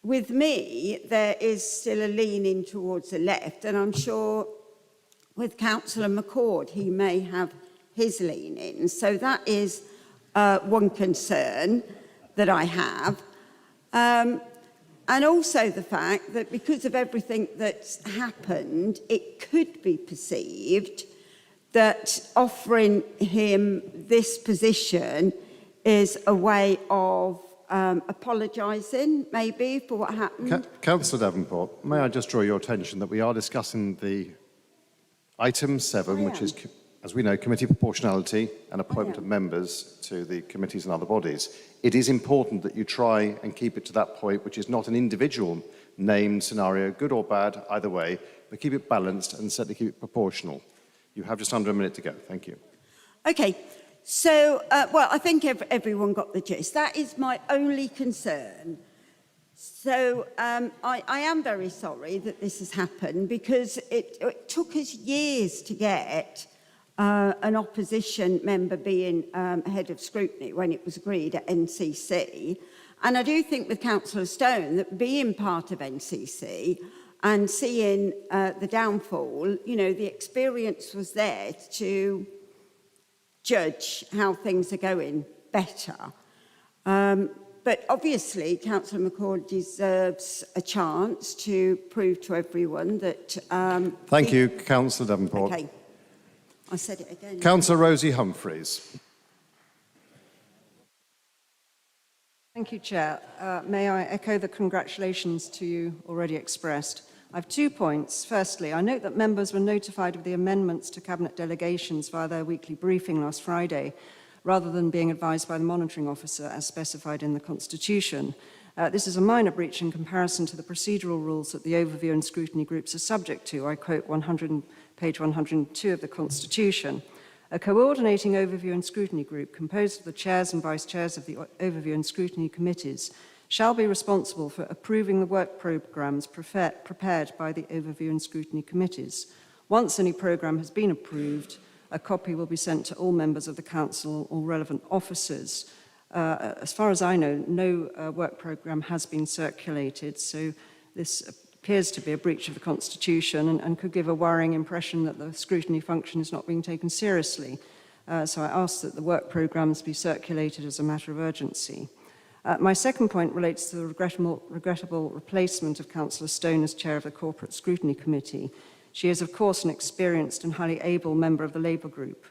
with me, there is still a leaning towards the left, and I'm sure with Councillor McCord, he may have his leaning. So that is one concern that I have. And also the fact that because of everything that's happened, it could be perceived that offering him this position is a way of apologising, maybe, for what happened. Councillor Davenport, may I just draw your attention that we are discussing the item 7, which is, as we know, committee proportionality and appointment of members to the committees and other bodies. It is important that you try and keep it to that point, which is not an individual named scenario, good or bad, either way, but keep it balanced and certainly keep it proportional. You have just under a minute to go. Thank you. Okay. So, well, I think everyone got the gist. That is my only concern. So I am very sorry that this has happened, because it took us years to get an opposition member being head of scrutiny when it was agreed at NCC. And I do think with Councillor Stone that being part of NCC and seeing the downfall, you know, the experience was there to judge how things are going better. But obviously, Councillor McCord deserves a chance to prove to everyone that... Thank you, Councillor Davenport. Okay. I said it again. Councillor Rosie Humphreys. Thank you, Chair. May I echo the congratulations to you already expressed. I have 2 points. Firstly, I note that members were notified of the amendments to Cabinet delegations via their weekly briefing last Friday, rather than being advised by the monitoring officer as specified in the Constitution. This is a minor breach in comparison to the procedural rules that the overview and scrutiny groups are subject to. I quote page 102 of the Constitution. A coordinating overview and scrutiny group composed of the chairs and vice chairs of the overview and scrutiny committees shall be responsible for approving the work programmes prepared by the overview and scrutiny committees. Once any programme has been approved, a copy will be sent to all members of the council or relevant officers. As far as I know, no work programme has been circulated, so this appears to be a breach of the Constitution and could give a worrying impression that the scrutiny function is not being taken seriously. So I ask that the work programmes be circulated as a matter of urgency. My second point relates to the regrettable replacement of Councillor Stone as chair of the Corporate Scrutiny Committee. She is, of course, an experienced and highly able member of the Labour group.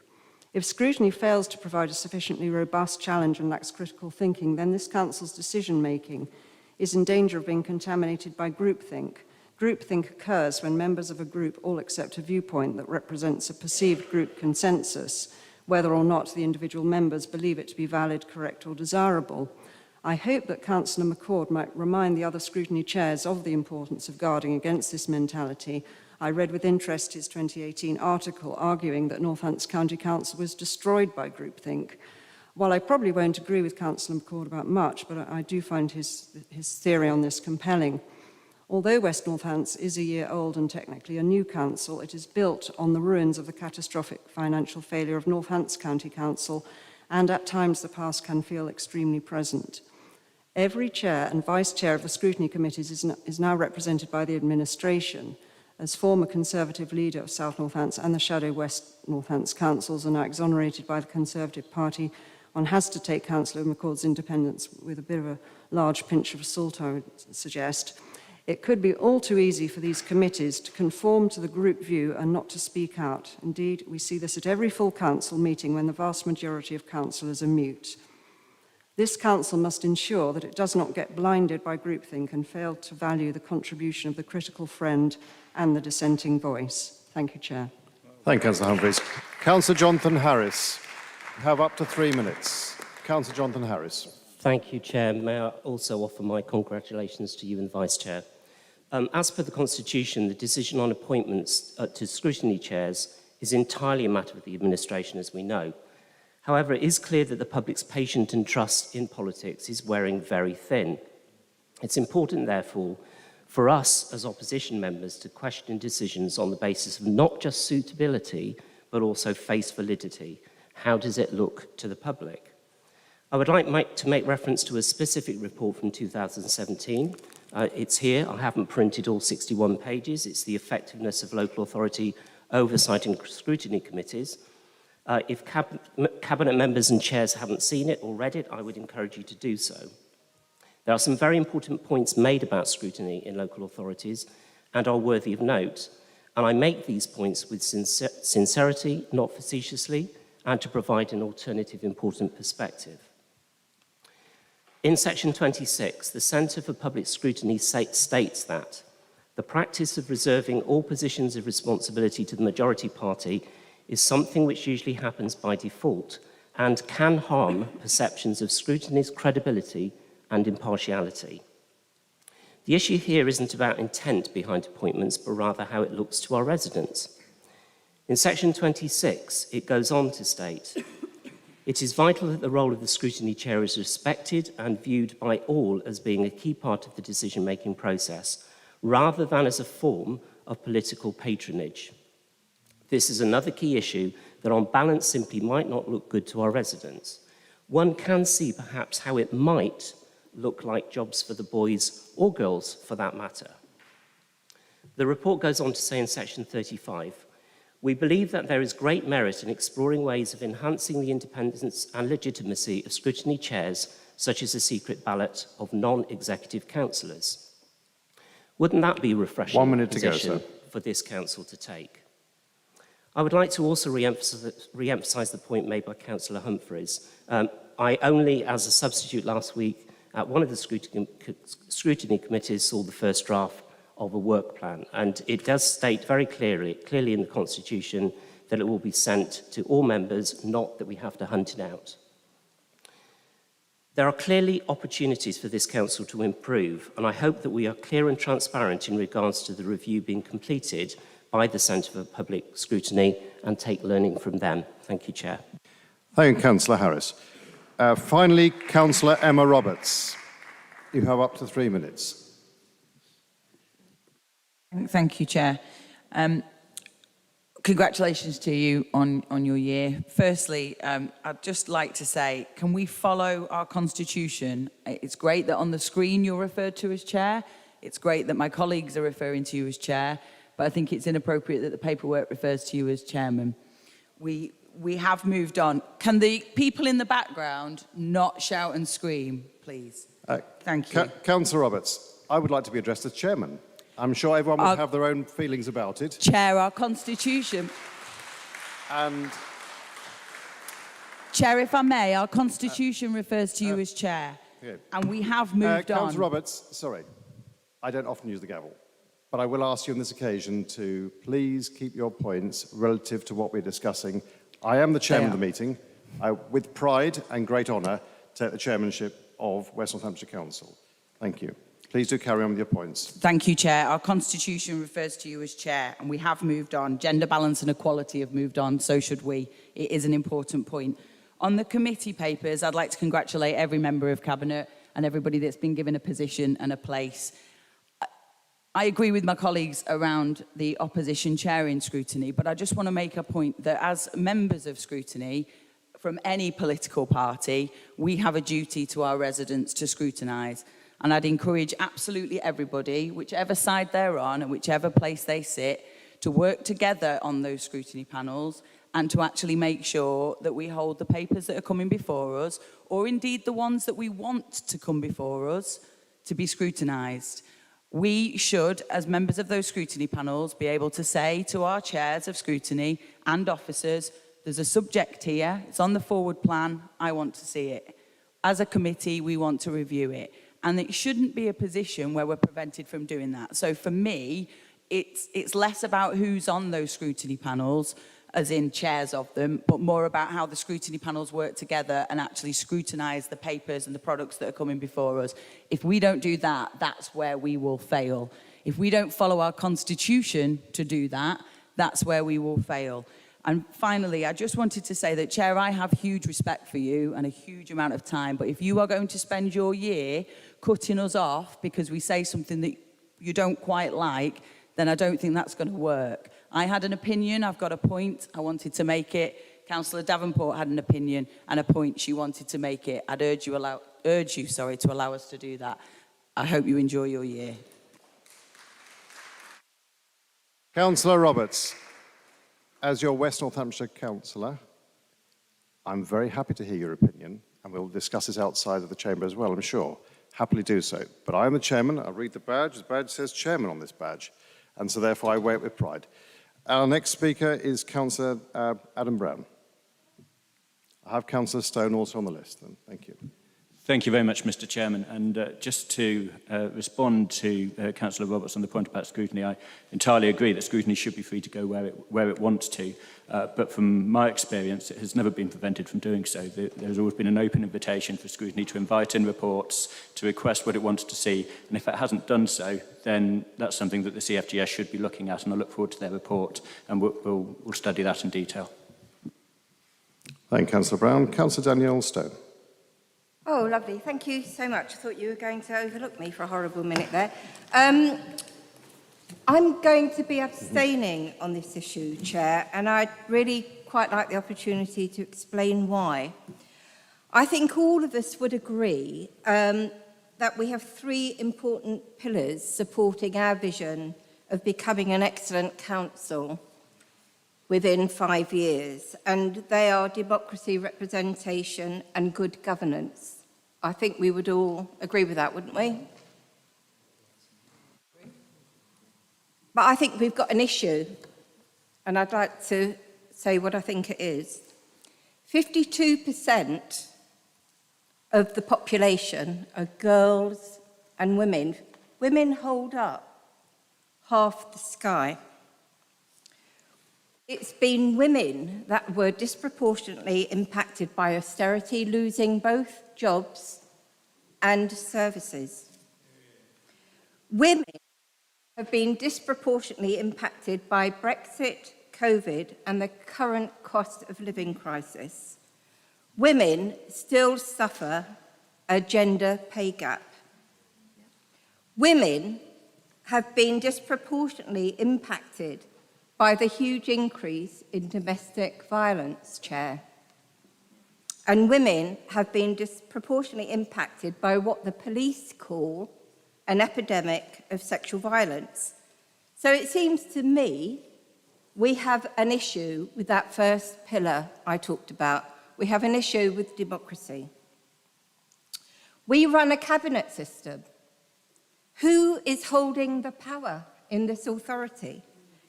If scrutiny fails to provide a sufficiently robust challenge and lacks critical thinking, then this council's decision-making is in danger of being contaminated by groupthink. Groupthink occurs when members of a group all accept a viewpoint that represents a perceived group consensus, whether or not the individual members believe it to be valid, correct, or desirable. I hope that Councillor McCord might remind the other scrutiny chairs of the importance of guarding against this mentality. I read with interest his 2018 article arguing that Northamptonshire County Council was destroyed by groupthink. While I probably won't agree with Councillor McCord about much, but I do find his theory on this compelling. Although West Northants is a year old and technically a new council, it is built on the ruins of the catastrophic financial failure of Northamptonshire County Council, and at times the past can feel extremely present. Every chair and vice chair of the scrutiny committees is now represented by the administration. as former Conservative leader of South Northants and the shadow West Northants councils are now exonerated by the Conservative Party, one has to take Councillor McCord's independence with a bit of a large pinch of salt, I would suggest. It could be all too easy for these committees to conform to the group view and not to speak out. Indeed, we see this at every full council meeting when the vast majority of councillors are mute. This council must ensure that it does not get blinded by groupthink and fail to value the contribution of the critical friend and the dissenting voice. Thank you, Chair. Thank you, Councillor Humphreys. Councillor Jonathan Harris, you have up to 3 minutes. Councillor Jonathan Harris. Thank you, Chair. May I also offer my congratulations to you and Vice Chair. As per the Constitution, the decision on appointments to scrutiny chairs is entirely a matter of the administration, as we know. However, it is clear that the public's patience and trust in politics is wearing very thin. It's important, therefore, for us as opposition members to question decisions on the basis of not just suitability, but also face validity. How does it look to the public? I would like to make reference to a specific report from 2017. It's here. I haven't printed all 61 pages. It's the effectiveness of local authority oversighting scrutiny committees. If cabinet members and chairs haven't seen it or read it, I would encourage you to do so. There are some very important points made about scrutiny in local authorities and are worthy of note. And I make these points with sincerity, not facetiously, and to provide an alternative important perspective. In section 26, the Centre for Public Scrutiny states that the practice of reserving all positions of responsibility to the majority party is something which usually happens by default and can harm perceptions of scrutiny's credibility and impartiality. The issue here isn't about intent behind appointments, but rather how it looks to our residents. In section 26, it goes on to state, it is vital that the role of the scrutiny chair is respected and viewed by all as being a key part of the decision-making process, rather than as a form of political patronage. This is another key issue that on balance simply might not look good to our residents. One can see perhaps how it might look like jobs for the boys or girls for that matter. The report goes on to say in section 35, we believe that there is great merit in exploring ways of enhancing the independence and legitimacy of scrutiny chairs, such as a secret ballot of non-executive councillors. Wouldn't that be a refreshing 1 minute to go, position sir. for this council to take? I would like to also re-emphasise the point made by Councillor Humphreys. I only, as a substitute last week, at one of the scrutiny committees saw the first draft of a work plan, and it does state very clearly in the Constitution that it will be sent to all members, not that we have to hunt it out. There are clearly opportunities for this council to improve, and I hope that we are clear and transparent in regards to the review being completed by the Centre for Public Scrutiny and take learning from them. Thank you, Chair. Thank you, Councillor Harris. Finally, Councillor Emma Roberts. You have up to 3 minutes. Thank you, Chair. Congratulations to you on your year. Firstly, I'd just like to say, can we follow our Constitution? It's great that on the screen you're referred to as Chair. It's great that my colleagues are referring to you as Chair, but I think it's inappropriate that the paperwork refers to you as Chairman. We have moved on. Can the people in the background not shout and scream, please? Thank you. Councillor Roberts, I would like to be addressed as Chairman. I'm sure everyone would have their own feelings about it. Chair, our Constitution. And Chair, if I may, our Constitution refers to you as Chair. Okay. And we have moved on. Councillor Roberts, sorry, I don't often use the gavel, but I will ask you on this occasion to please keep your points relative to what we're discussing. I am the Chairman of the meeting. I, with pride and great honour, take the chairmanship of West Northamptonshire Council. Thank you. Please do carry on with your points. Thank you, Chair. Our Constitution refers to you as Chair, and we have moved on. Gender balance and equality have moved on, so should we. It is an important point. On the committee papers, I'd like to congratulate every member of Cabinet and everybody that's been given a position and a place. I agree with my colleagues around the opposition chair in scrutiny, but I just want to make a point that as members of scrutiny, from any political party, we have a duty to our residents to scrutinise. And I'd encourage absolutely everybody, whichever side they're on and whichever place they sit, to work together on those scrutiny panels and to actually make sure that we hold the papers that are coming before us, or indeed the ones that we want to come before us, to be scrutinised. We should, as members of those scrutiny panels, be able to say to our chairs of scrutiny and officers, there's a subject here, it's on the forward plan, I want to see it. As a committee, we want to review it. And it shouldn't be a position where we're prevented from doing that. So for me, it's less about who's on those scrutiny panels, as in chairs of them, but more about how the scrutiny panels work together and actually scrutinise the papers and the products that are coming before us. If we don't do that, that's where we will fail. If we don't follow our constitution to do that, that's where we will fail. And finally, I just wanted to say that, Chair, I have huge respect for you and a huge amount of time, but if you are going to spend your year cutting us off because we say something that you don't quite like, then I don't think that's going to work. I had an opinion, I've got a point, I wanted to make it. Councillor Davenport had an opinion and a point, she wanted to make it. I'd urge you to allow us to do that. I hope you enjoy your year. Councillor Roberts, as your West Northamptonshire councillor, I'm very happy to hear your opinion, and we'll discuss this outside of the chamber as well, I'm sure. Happily do so. But I am the chairman, I read the badge says chairman on this badge, and so therefore I wear it with pride. Our next speaker is Councillor Adam Brown. I have Councillor Stone also on the list then. Thank you. Thank you very much, Mr. Chairman. And just to respond to Councillor Roberts on the point about scrutiny, I entirely agree that scrutiny should be free to go where it wants to. But from my experience, it has never been prevented from doing so. There's always been an open invitation for scrutiny to invite in reports, to request what it wants to see. And if it hasn't done so, then that's something that the CFGS should be looking at. And I look forward to their report, and we'll study that in detail. Thank you, Councillor Brown. Councillor Danielle Stone. Oh, lovely. Thank you so much. I thought you were going to overlook me for a horrible minute there. I'm going to be abstaining on this issue, Chair, and I'd really quite like the opportunity to explain why. I think all of us would agree that we have three important pillars supporting our vision of becoming an excellent council within 5 years, and they are democracy, representation and good governance. I think we would all agree with that, wouldn't we? But I think we've got an issue, and I'd like to say what I think it is. 52% of the population are girls and women. Women hold up half the sky. It's been women that were disproportionately impacted by austerity, losing both jobs and services. Women have been disproportionately impacted by Brexit, COVID, and the current cost of living crisis. Women still suffer a gender pay gap. Women have been disproportionately impacted by the huge increase in domestic violence, Chair. And women have been disproportionately impacted by what the police call an epidemic of sexual violence. So it seems to me we have an issue with that first pillar I talked about. We have an issue with democracy. We run a cabinet system. Who is holding the power in this authority?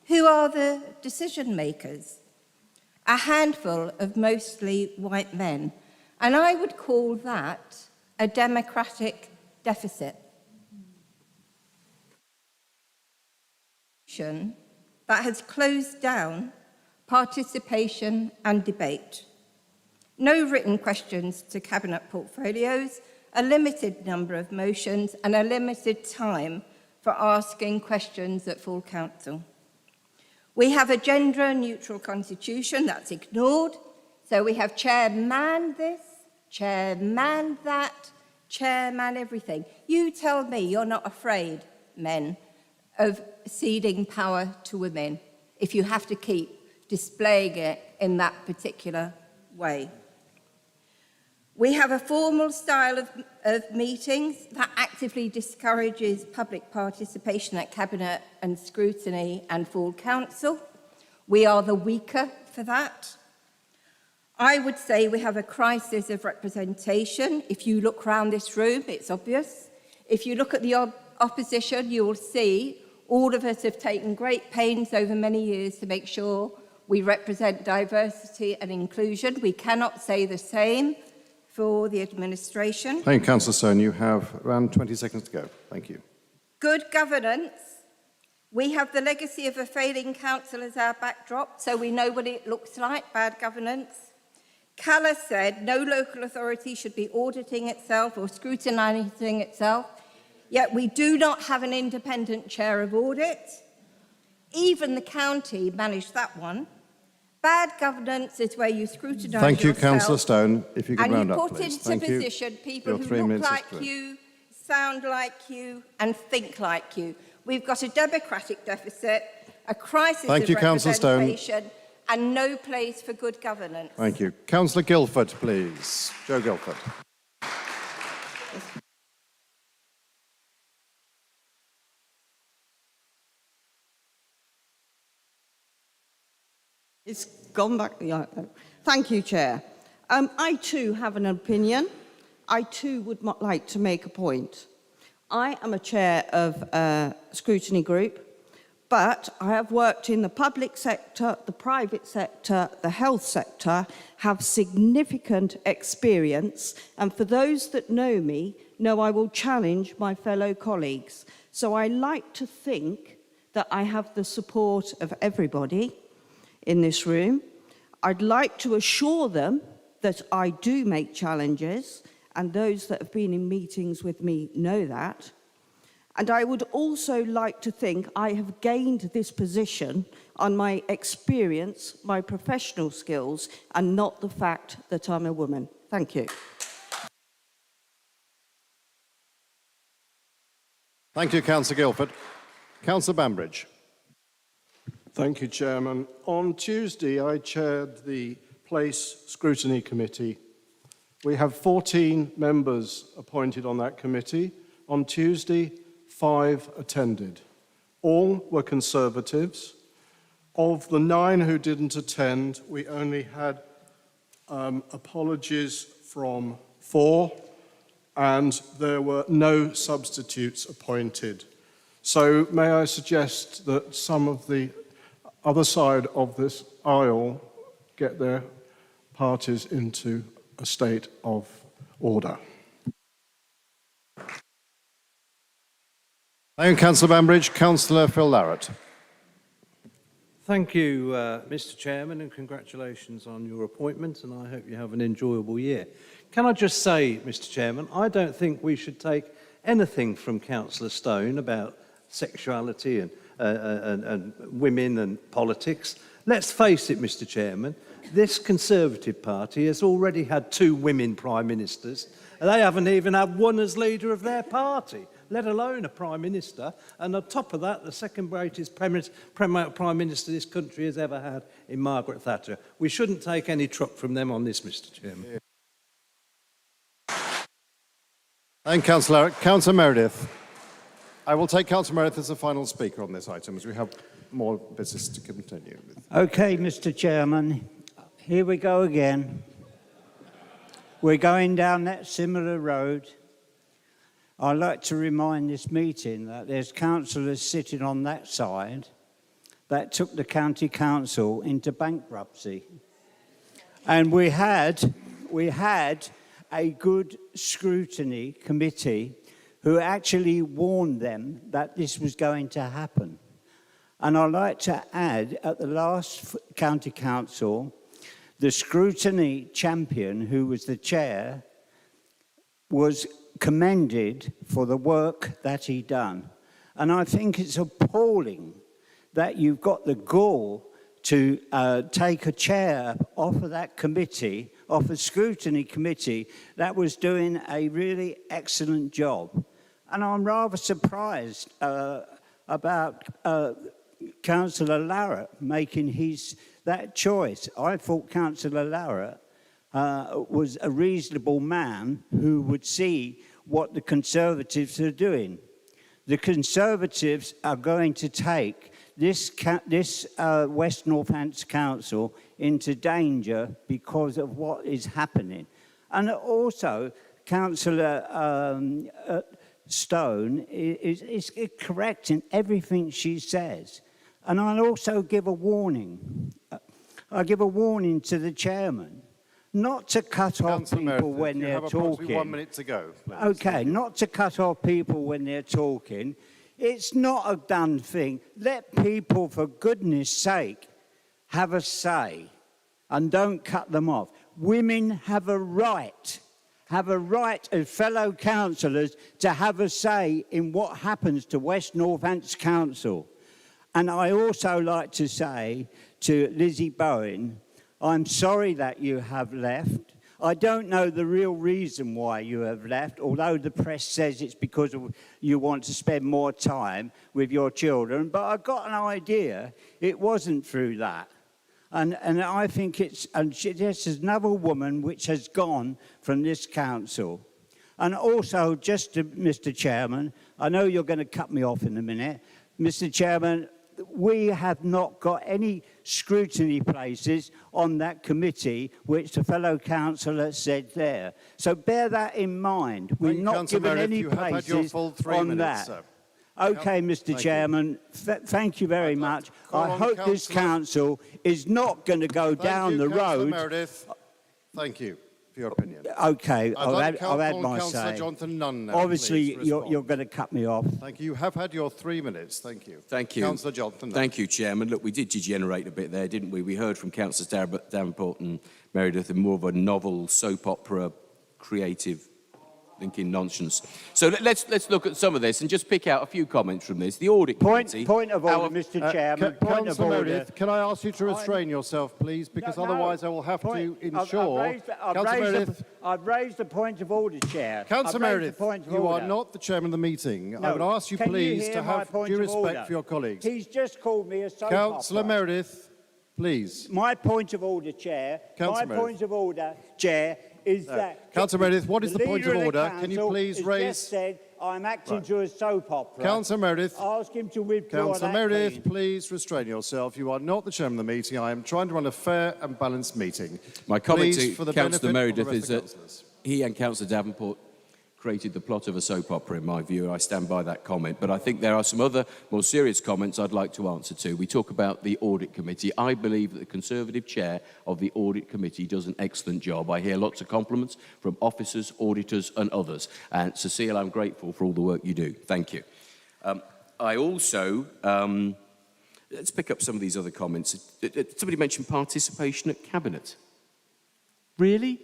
Who are the decision makers? A handful of mostly white men. And I would call that a democratic deficit. That has closed down participation and debate. No written questions to cabinet portfolios, a limited number of motions, and a limited time for asking questions at full council. We have a gender-neutral constitution that's ignored, so we have chairman this, chairman that, chairman everything. You tell me you're not afraid, men, of ceding power to women if you have to keep displaying it in that particular way. We have a formal style of meetings that actively discourages public participation at Cabinet and Scrutiny and full Council. We are the weaker for that. I would say we have a crisis of representation. If you look around this room, it's obvious. If you look at the opposition, you will see all of us have taken great pains over many years to make sure we represent diversity and inclusion. We cannot say the same for the administration. Thank you, Councillor Stone. You have around 20 seconds to go. Thank you. Good governance. We have the legacy of a failing council as our backdrop, so we know what it looks like, bad governance. Calla said no local authority should be auditing itself or scrutinising itself, yet we do not have an independent chair of audit. Even the county managed that one. Bad governance is where you scrutinise yourself. Thank you, Councillor Stone. If you could round up, and please. you put into position people who look like you, sound like you, and think like you. We've got a democratic deficit, a crisis of representation, and no place for good governance. Thank you. Councillor Guildford, please. Joe Guildford. It's gone back. Yeah. Thank you, Chair. I too have an opinion. I too would like to make a point. I am a chair of a scrutiny group, but I have worked in the public sector, the private sector, the health sector, have significant experience, and for those that know me, know I will challenge my fellow colleagues. So I like to think that I have the support of everybody in this room. I'd like to assure them that I do make challenges, and those that have been in meetings with me know that. And I would also like to think I have gained this position on my experience, my professional skills, and not the fact that I'm a woman. Thank you. Thank you, Councillor Guildford. Councillor Bambridge. Thank you, Chairman. On Tuesday, I chaired the Place Scrutiny Committee. We have 14 members appointed on that committee. On Tuesday, 5 attended. All were Conservatives. Of the 9 who didn't attend, we only had apologies from 4, and there were no substitutes appointed. So may I suggest that some of the other side of this aisle get their parties into a state of order. Thank you, Councillor Bambridge. Councillor Phil Larratt. Thank you, Mr. Chairman, and congratulations on your appointment, and I hope you have an enjoyable year. Can I just say, Mr. Chairman, I don't think we should take anything from Councillor Stone about sexuality and women and politics. Let's face it, Mr. Chairman, this Conservative Party has already had 2 women Prime Ministers, and they haven't even had one as leader of their party, let alone a Prime Minister. And on top of that, the second greatest Prime Minister this country has ever had in Margaret Thatcher. We shouldn't take any truck from them on this, Mr. Chairman. Thank you, Councillor Larratt. Councillor Meredith. I will take Councillor Meredith as the final speaker on this item, as we have more business to continue with. OK, Mr. Chairman, here we go again. We're going down that similar road. I'd like to remind this meeting that there's councillors sitting on that side that took the county council into bankruptcy. And we had a good scrutiny committee who actually warned them that this was going to happen. And I'd like to add, at the last county council, the scrutiny champion, who was the chair, was commended for the work that he done. And I think it's appalling that you've got the gall to take a chair off of that committee, off a scrutiny committee that was doing a really excellent job. And I'm rather surprised about Councillor Larratt making that choice. I thought Councillor Larratt was a reasonable man who would see what the Conservatives are doing. The Conservatives are going to take this West Northampton Council into danger because of what is happening. And also, Councillor Stone is correct in everything she says. And I'll also give a warning. I give a warning to the chairman not to cut off people when they're talking. You have approximately 1 minute to go. Please. Okay, not to cut off people when they're talking. It's not a done thing. Let people, for goodness sake, have a say and don't cut them off. Women have a right as fellow councillors to have a say in what happens to West Northampton Council. And I also like to say to Lizzie Bowen, I'm sorry that you have left. I don't know the real reason why you have left, although the press says it's because you want to spend more time with your children. But I got an idea it wasn't through that. And I think this is another woman which has gone from this council. And also, just to Mr. Chairman, I know you're going to cut me off in a minute. Mr. Chairman, we have not got any scrutiny places on that committee, which the fellow councillor said there. So bear that in mind. We're not given any places on that. Okay, Mr. Chairman, thank you very much. I hope this council is not going to go down the road. Meredith. Thank you for your opinion. Okay, I've had my say. Jonathan Nunn now, obviously, you're going to cut me off. Thank you. You have had your 3 minutes. Thank you. Thank you. Councillor Jonathan Nunn. Thank you, Chairman. Look, we did degenerate a bit there, didn't we? We heard from Councillors Davenport and Meredith in more of a novel soap opera, creative thinking nonsense. So let's look at some of this and just pick out a few comments from this. The audit committee. Point of order, Mr. Chairman. Point of order. Meredith, can I ask you to restrain yourself, please? Because otherwise I will have to ensure. I've raised a point of order, Chair. Councillor Meredith, you are not the chairman of the meeting. No. I would ask you, please, to have due respect for your colleagues. He's just called me a soap Councillor opera. Meredith, please. My point of order, Chair. Point of order, Chair, is that... Councillor Meredith, what is the point of order? Can you please raise... just said I'm acting to a soap opera. Councillor Meredith. Ask him to withdraw Councillor Meredith, please restrain yourself. You are not the chairman of the meeting. I am trying to run a fair and balanced meeting. My comment please, to Councillor Meredith is that he and Councillor Davenport created the plot of a soap opera, in my view. I stand by that comment. But I think there are some other more serious comments I'd like to answer to. We talk about the audit committee. I believe that the Conservative chair of the audit committee does an excellent job. I hear lots of compliments from officers, auditors and others. And Cecile, I'm grateful for all the work you do. Thank you. I also... let's pick up some of these other comments. Somebody mentioned participation at Cabinet. Really?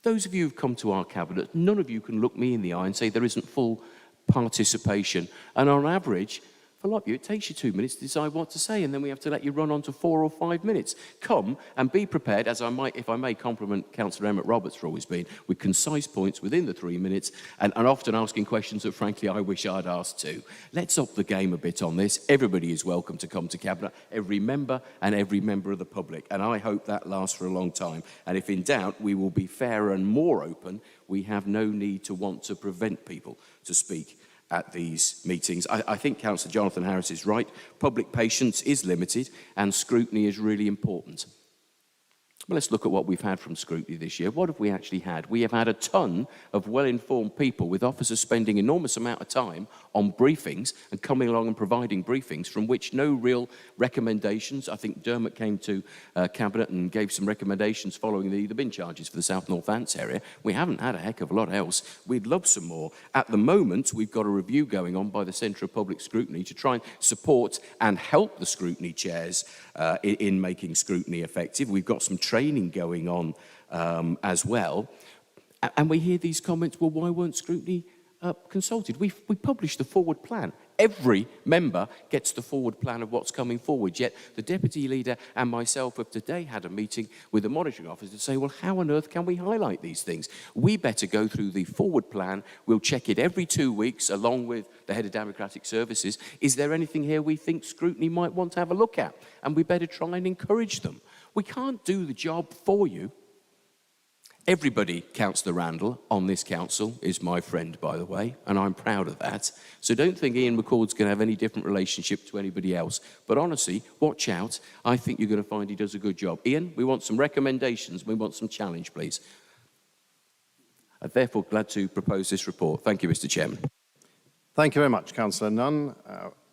Those of you who've come to our Cabinet, none of you can look me in the eye and say there isn't full participation. And on average, for a lot of you, it takes you 2 minutes to decide what to say, and then we have to let you run on to 4 or 5 minutes. Come and be prepared, as I might, if I may compliment Councillor Emmett Roberts for always being, with concise points within the 3 minutes, and often asking questions that, frankly, I wish I'd asked too. Let's up the game a bit on this. Everybody is welcome to come to Cabinet, every member and every member of the public, and I hope that lasts for a long time. And if in doubt, we will be fairer and more open. We have no need to want to prevent people to speak at these meetings. I think Councillor Jonathan Harris is right. Public patience is limited and scrutiny is really important. Well, let's look at what we've had from scrutiny this year. What have we actually had? We have had a ton of well-informed people, with officers spending enormous amount of time on briefings and coming along and providing briefings from which no real recommendations. I think Dermot came to Cabinet and gave some recommendations following the bin charges for the South Northants area. We haven't had a heck of a lot else. We'd love some more. At the moment, we've got a review going on by the Centre of Public Scrutiny to try and support and help the scrutiny chairs in making scrutiny effective. We've got some training going on as well. And we hear these comments, well, why weren't scrutiny consulted? We published the forward plan. Every member gets the forward plan of what's coming forward, yet the Deputy Leader and myself have today had a meeting with the monitoring officer to say, well, how on earth can we highlight these things? We better go through the forward plan. We'll check it every 2 weeks along with the Head of Democratic Services. Is there anything here we think scrutiny might want to have a look at? And we better try and encourage them. We can't do the job for you. Everybody, Councillor Randall, on this council is my friend, by the way, and I'm proud of that. So don't think Ian McCord's going to have any different relationship to anybody else. But honestly, watch out. I think you're going to find he does a good job. Ian, we want some recommendations. We want some challenge, please. I'm therefore glad to propose this report. Thank you, Mr. Chairman. Thank you very much, Councillor Nunn.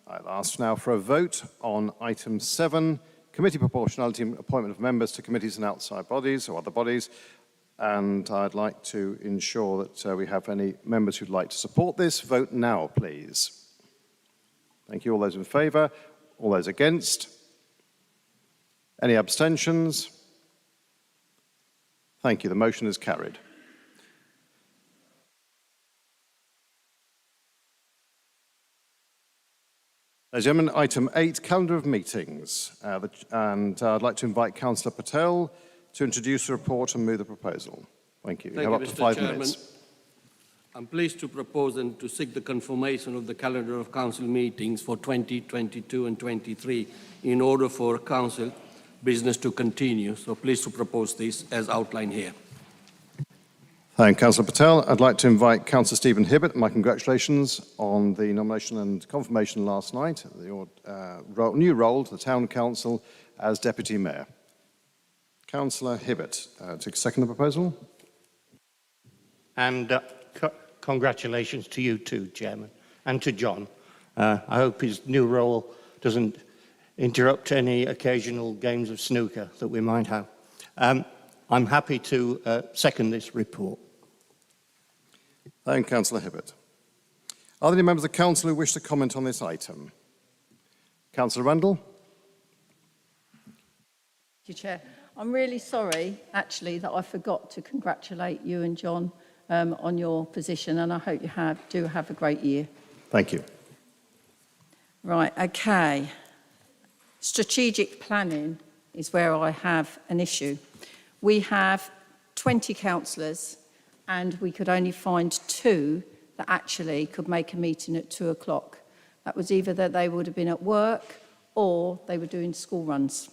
I'll ask now for a vote on item 7, committee proportionality and appointment of members to committees and outside bodies or other bodies. And I'd like to ensure that we have any members who'd like to support this. Vote now, please. Thank you. All those in favour? All those against? Any abstentions? Thank you. The motion is carried. Ladies and gentlemen, item 8, calendar of meetings. And I'd like to invite Councillor Patel to introduce the report and move the proposal. Thank you. You have up to 5 minutes. I'm pleased to propose and to seek the confirmation of the calendar of council meetings for 2022 and 23 in order for council business to continue. So pleased to propose this as outlined here. Thank you, Councillor Patel. I'd like to invite Councillor Stephen Hibbert. My congratulations on the nomination and confirmation last night, your new role to the Town Council as Deputy Mayor. Councillor Hibbert, to second the proposal. And congratulations to you too, Chairman, and to John. I hope his new role doesn't interrupt any occasional games of snooker that we might have. I'm happy to second this report. Thank you, Councillor Hibbert. Are there any members of the Council who wish to comment on this item? Councillor Randall. Thank you, Chair. I'm really sorry, actually, that I forgot to congratulate you and John on your position, and I hope you do have a great year. Thank you. Right, okay. Strategic planning is where I have an issue. We have 20 councillors, and we could only find 2 that actually could make a meeting at 2 o'clock. That was either that they would have been at work or they were doing school runs.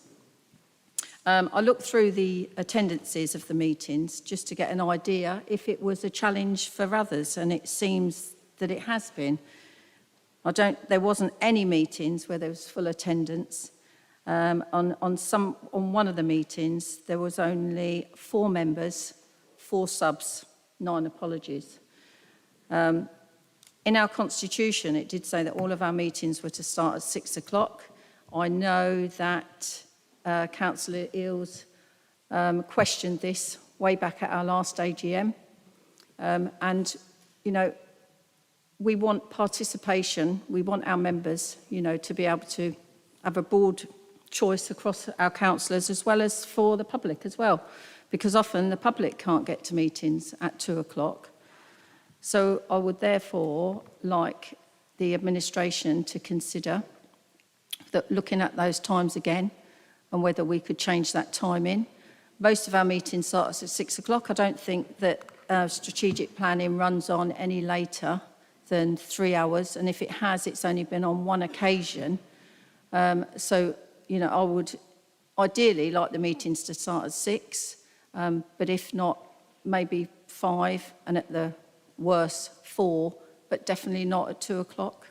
I looked through the attendances of the meetings just to get an idea if it was a challenge for others, and it seems that it has been. There wasn't any meetings where there was full attendance. On one of the meetings, there was only 4 members, 4 subs, 9 apologies. In our constitution, it did say that all of our meetings were to start at 6 o'clock. I know that Councillor Eales questioned this way back at our last AGM. And, you know, we want participation. We want our members, you know, to be able to have a broad choice across our councillors as well as for the public as well, because often the public can't get to meetings at 2 o'clock. So I would therefore like the administration to consider that looking at those times again and whether we could change that time in. Most of our meetings start at 6 o'clock. I don't think that strategic planning runs on any later than 3 hours, and if it has, it's only been on one occasion. So, you know, I would ideally like the meetings to start at 6, but if not, maybe 5, and at the worst 4, but definitely not at 2 o'clock.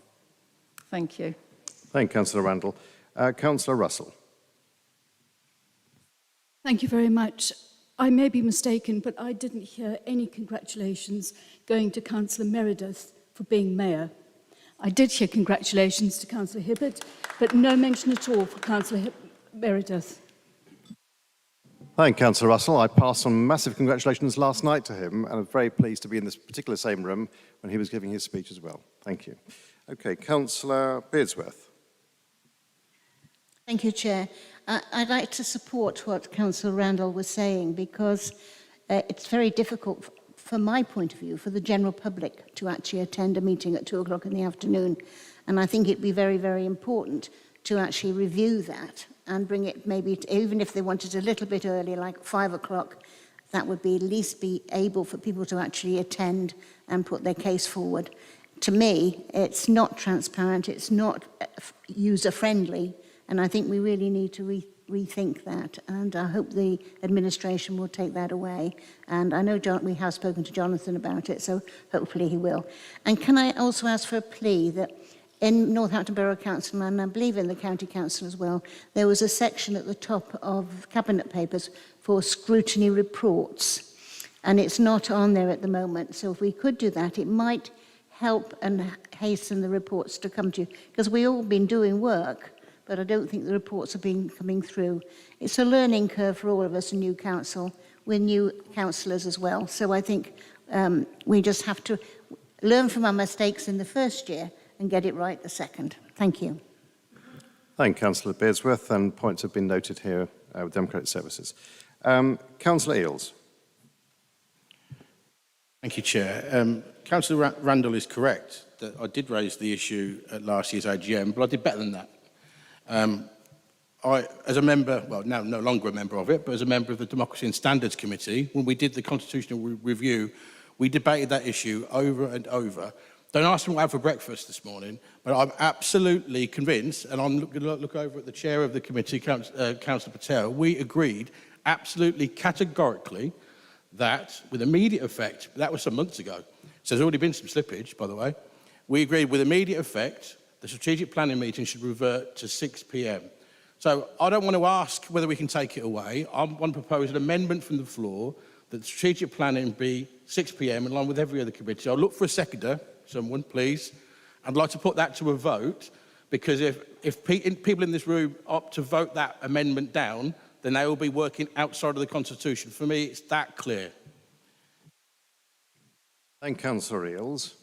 Thank you. Thank you, Councillor Randall. Councillor Russell. Thank you very much. I may be mistaken, but I didn't hear any congratulations going to Councillor Meredith for being mayor. I did hear congratulations to Councillor Hibbert, but no mention at all for Councillor Meredith. Thank you, Councillor Russell. I passed on massive congratulations last night to him, and I'm very pleased to be in this particular same room when he was giving his speech as well. Thank you. Okay, Councillor Beardsworth. Thank you, Chair. I'd like to support what Councillor Randall was saying, because it's very difficult, from my point of view, for the general public to actually attend a meeting at 2 o'clock in the afternoon. And I think it'd be very, very important to actually review that and bring it maybe, even if they wanted a little bit earlier, like 5 o'clock, that would be at least be able for people to actually attend and put their case forward. To me, it's not transparent, it's not user-friendly, and I think we really need to rethink that, and I hope the administration will take that away. And I know we have spoken to Jonathan about it, so hopefully he will. And can I also ask for a plea that in Northampton Borough Council, and I believe in the County Council as well, there was a section at the top of Cabinet Papers for scrutiny reports, and it's not on there at the moment. So if we could do that, it might help and hasten the reports to come to you, because we've all been doing work, but I don't think the reports have been coming through. It's a learning curve for all of us in new council. We're new councillors as well, so I think we just have to learn from our mistakes in the first year and get it right the second. Thank you. Thank you, Councillor Beardsworth, and points have been noted here with Democratic Services. Councillor Eales. Thank you, Chair. Councillor Randall is correct that I did raise the issue at last year's AGM, but I did better than that. As a member, well, now no longer a member of it, but as a member of the Democracy and Standards Committee, when we did the constitutional review, we debated that issue over and over. Don't ask me what I had for breakfast this morning, but I'm absolutely convinced, and I'm going to look over at the chair of the committee, Councillor Patel, we agreed absolutely categorically that with immediate effect, that was some months ago, so there's already been some slippage, by the way, we agreed with immediate effect the strategic planning meeting should revert to 6 p.m. So I don't want to ask whether we can take it away. I want to propose an amendment from the floor that the strategic planning be 6 p.m. in line with every other committee. I'll look for a seconder, someone, please. I'd like to put that to a vote, because if people in this room opt to vote that amendment down, then they will be working outside of the Constitution. For me, it's that clear. Thank you, Councillor Eales.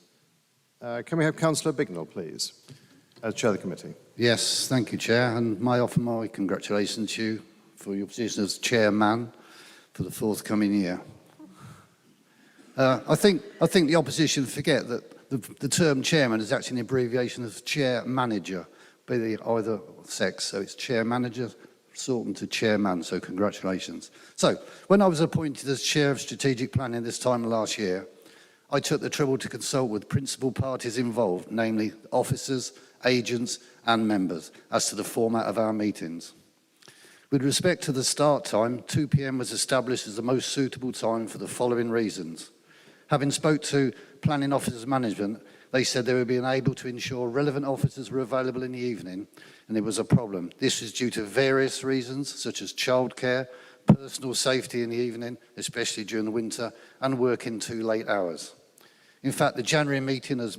Can we have Councillor Bignell, please, as Chair of the Committee? Yes, thank you, Chair, and may I offer my congratulations to you for your position as Chairman for the forthcoming year. I think the opposition forget that the term chairman is actually an abbreviation of chair manager, be either sex, so it's chair manager, shortened to chairman, so congratulations. So, when I was appointed as chair of strategic planning this time last year, I took the trouble to consult with principal parties involved, namely officers, agents and members, as to the format of our meetings. With respect to the start time, 2 p.m. was established as the most suitable time for the following reasons. Having spoke to planning officers management, they said they would be unable to ensure relevant officers were available in the evening, and it was a problem. This is due to various reasons, such as childcare, personal safety in the evening, especially during the winter, and working too late hours. In fact, the January meeting has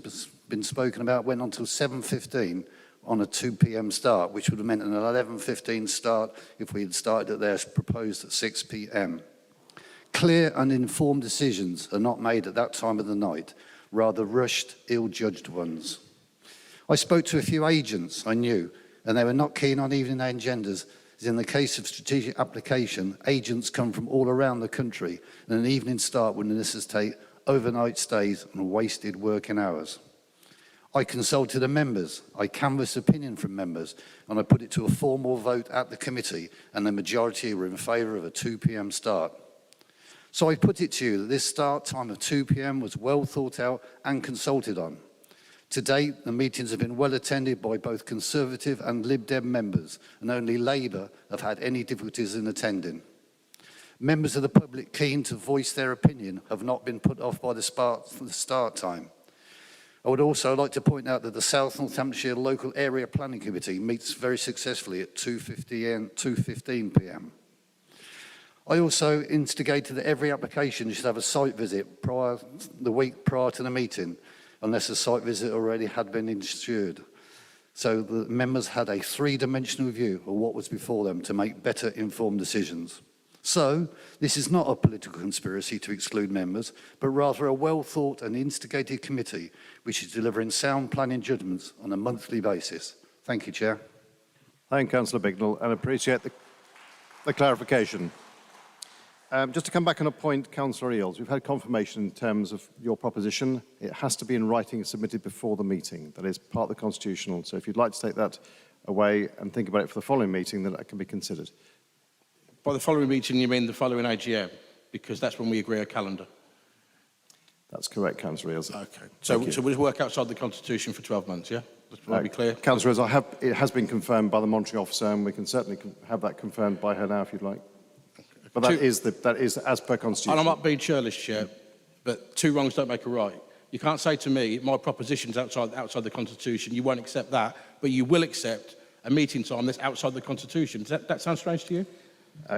been spoken about went on till 7:15 on a 2 p.m. start, which would have meant an 11:15 start if we had started at their proposed at 6 p.m. Clear and informed decisions are not made at that time of the night, rather rushed, ill-judged ones. I spoke to a few agents I knew, and they were not keen on evening agendas, as in the case of strategic application, agents come from all around the country, and an evening start would necessitate overnight stays and wasted working hours. I consulted the members, I canvassed opinion from members, and I put it to a formal vote at the committee, and the majority were in favour of a 2 p.m. start. So I put it to you that this start time of 2 p.m. was well thought out and consulted on. To date, the meetings have been well attended by both Conservative and Lib Dem members, and only Labour have had any difficulties in attending. Members of the public keen to voice their opinion have not been put off by the start time. I would also like to point out that the South Northamptonshire Local Area Planning Committee meets very successfully at 2:15 p.m. I also instigated that every application should have a site visit the week prior to the meeting, unless a site visit already had been ensured. So the members had a three-dimensional view of what was before them to make better informed decisions. So, this is not a political conspiracy to exclude members, but rather a well-thought and instigated committee which is delivering sound planning judgments on a monthly basis. Thank you, Chair. Thank you, Councillor Bignell, and appreciate the clarification. Just to come back on a point, Councillor Eales, we've had confirmation in terms of your proposition. It has to be in writing and submitted before the meeting. That is part of the constitutional. So if you'd like to take that away and think about it for the following meeting, then that can be considered. By the following meeting, you mean the following AGM, because that's when we agree a calendar. That's correct, Councillor Eales. Okay. So we'll work outside the Constitution for 12 months, yeah? Just want to be clear. Councillor, it has been confirmed by the monitoring officer, and we can certainly have that confirmed by her now if you'd like. But that is as per Constitution. And I'm not being churlish, Chair, but two wrongs don't make a right. You can't say to me, my proposition's outside the Constitution, you won't accept that, but you will accept a meeting time that's outside the Constitution. Does that sound strange to you?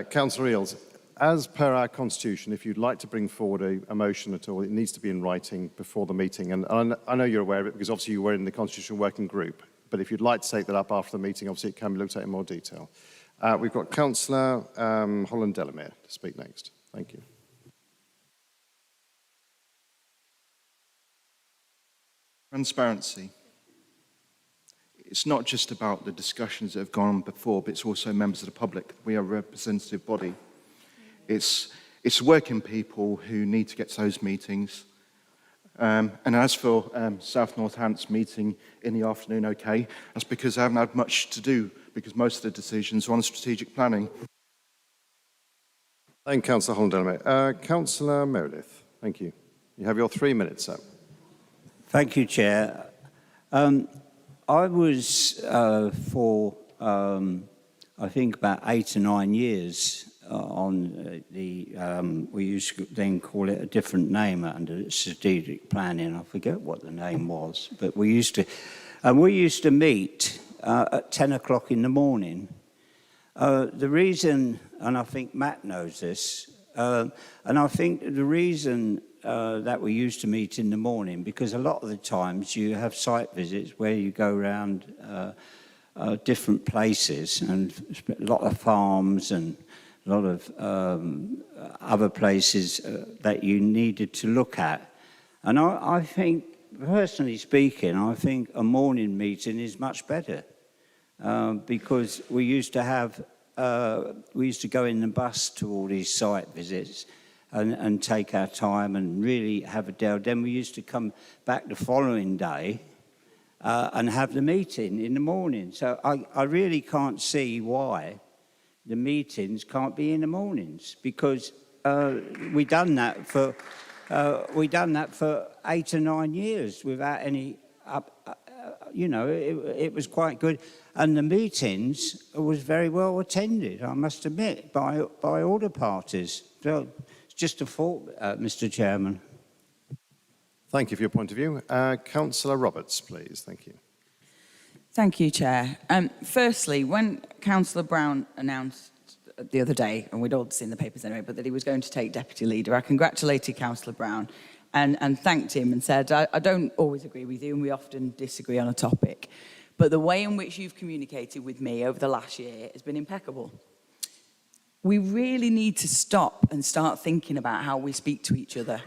Councillor Eales, as per our Constitution, if you'd like to bring forward a motion at all, it needs to be in writing before the meeting. And I know you're aware of it because obviously you were in the Constitutional Working Group. But if you'd like to take that up after the meeting, obviously it can be looked at in more detail. We've got Councillor Holland-Delamere to speak next. Thank you. Transparency. It's not just about the discussions that have gone on before, but it's also members of the public. We are a representative body. It's working people who need to get to those meetings. And as for South Northampton's meeting in the afternoon, okay, that's because I haven't had much to do, because most of the decisions are on strategic planning. Thank you, Councillor Holland-Delamere. Councillor Meredith, thank you. You have your 3 minutes up. Thank you, Chair. I was for, I think, about 8 or 9 years on we used to then call it a different name under strategic planning. I forget what the name was, but we used to meet at 10 o'clock in the morning. The reason, and I think Matt knows this, and I think the reason that we used to meet in the morning, because a lot of the times you have site visits where you go around different places, and a lot of farms and a lot of other places that you needed to look at. And I think, personally speaking, I think a morning meeting is much better because we used to go in the bus to all these site visits and take our time and really have a day. Then we used to come back the following day and have the meeting in the morning. So I really can't see why the meetings can't be in the mornings, because we done that for 8 or 9 years without any it was quite good, and the meetings was very well attended, I must admit, by all the parties. So it's just a thought, Mr. Chairman. Thank you for your point of view. Councillor Roberts, please. Thank you. Thank you, Chair. Firstly, when Councillor Brown announced the other day, and we'd all seen the papers anyway, but that he was going to take Deputy Leader, I congratulated Councillor Brown and thanked him and said, I don't always agree with you, and we often disagree on a topic, but the way in which you've communicated with me over the last year has been impeccable. We really need to stop and start thinking about how we speak to each other.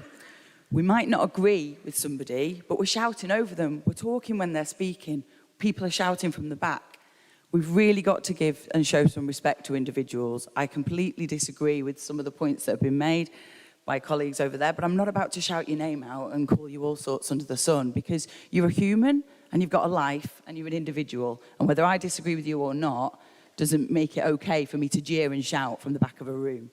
We might not agree with somebody, but we're shouting over them. We're talking when they're speaking. People are shouting from the back. We've really got to give and show some respect to individuals. I completely disagree with some of the points that have been made by colleagues over there, but I'm not about to shout your name out and call you all sorts under the sun, because you're a human and you've got a life and you're an individual. And whether I disagree with you or not doesn't make it okay for me to jeer and shout from the back of a room.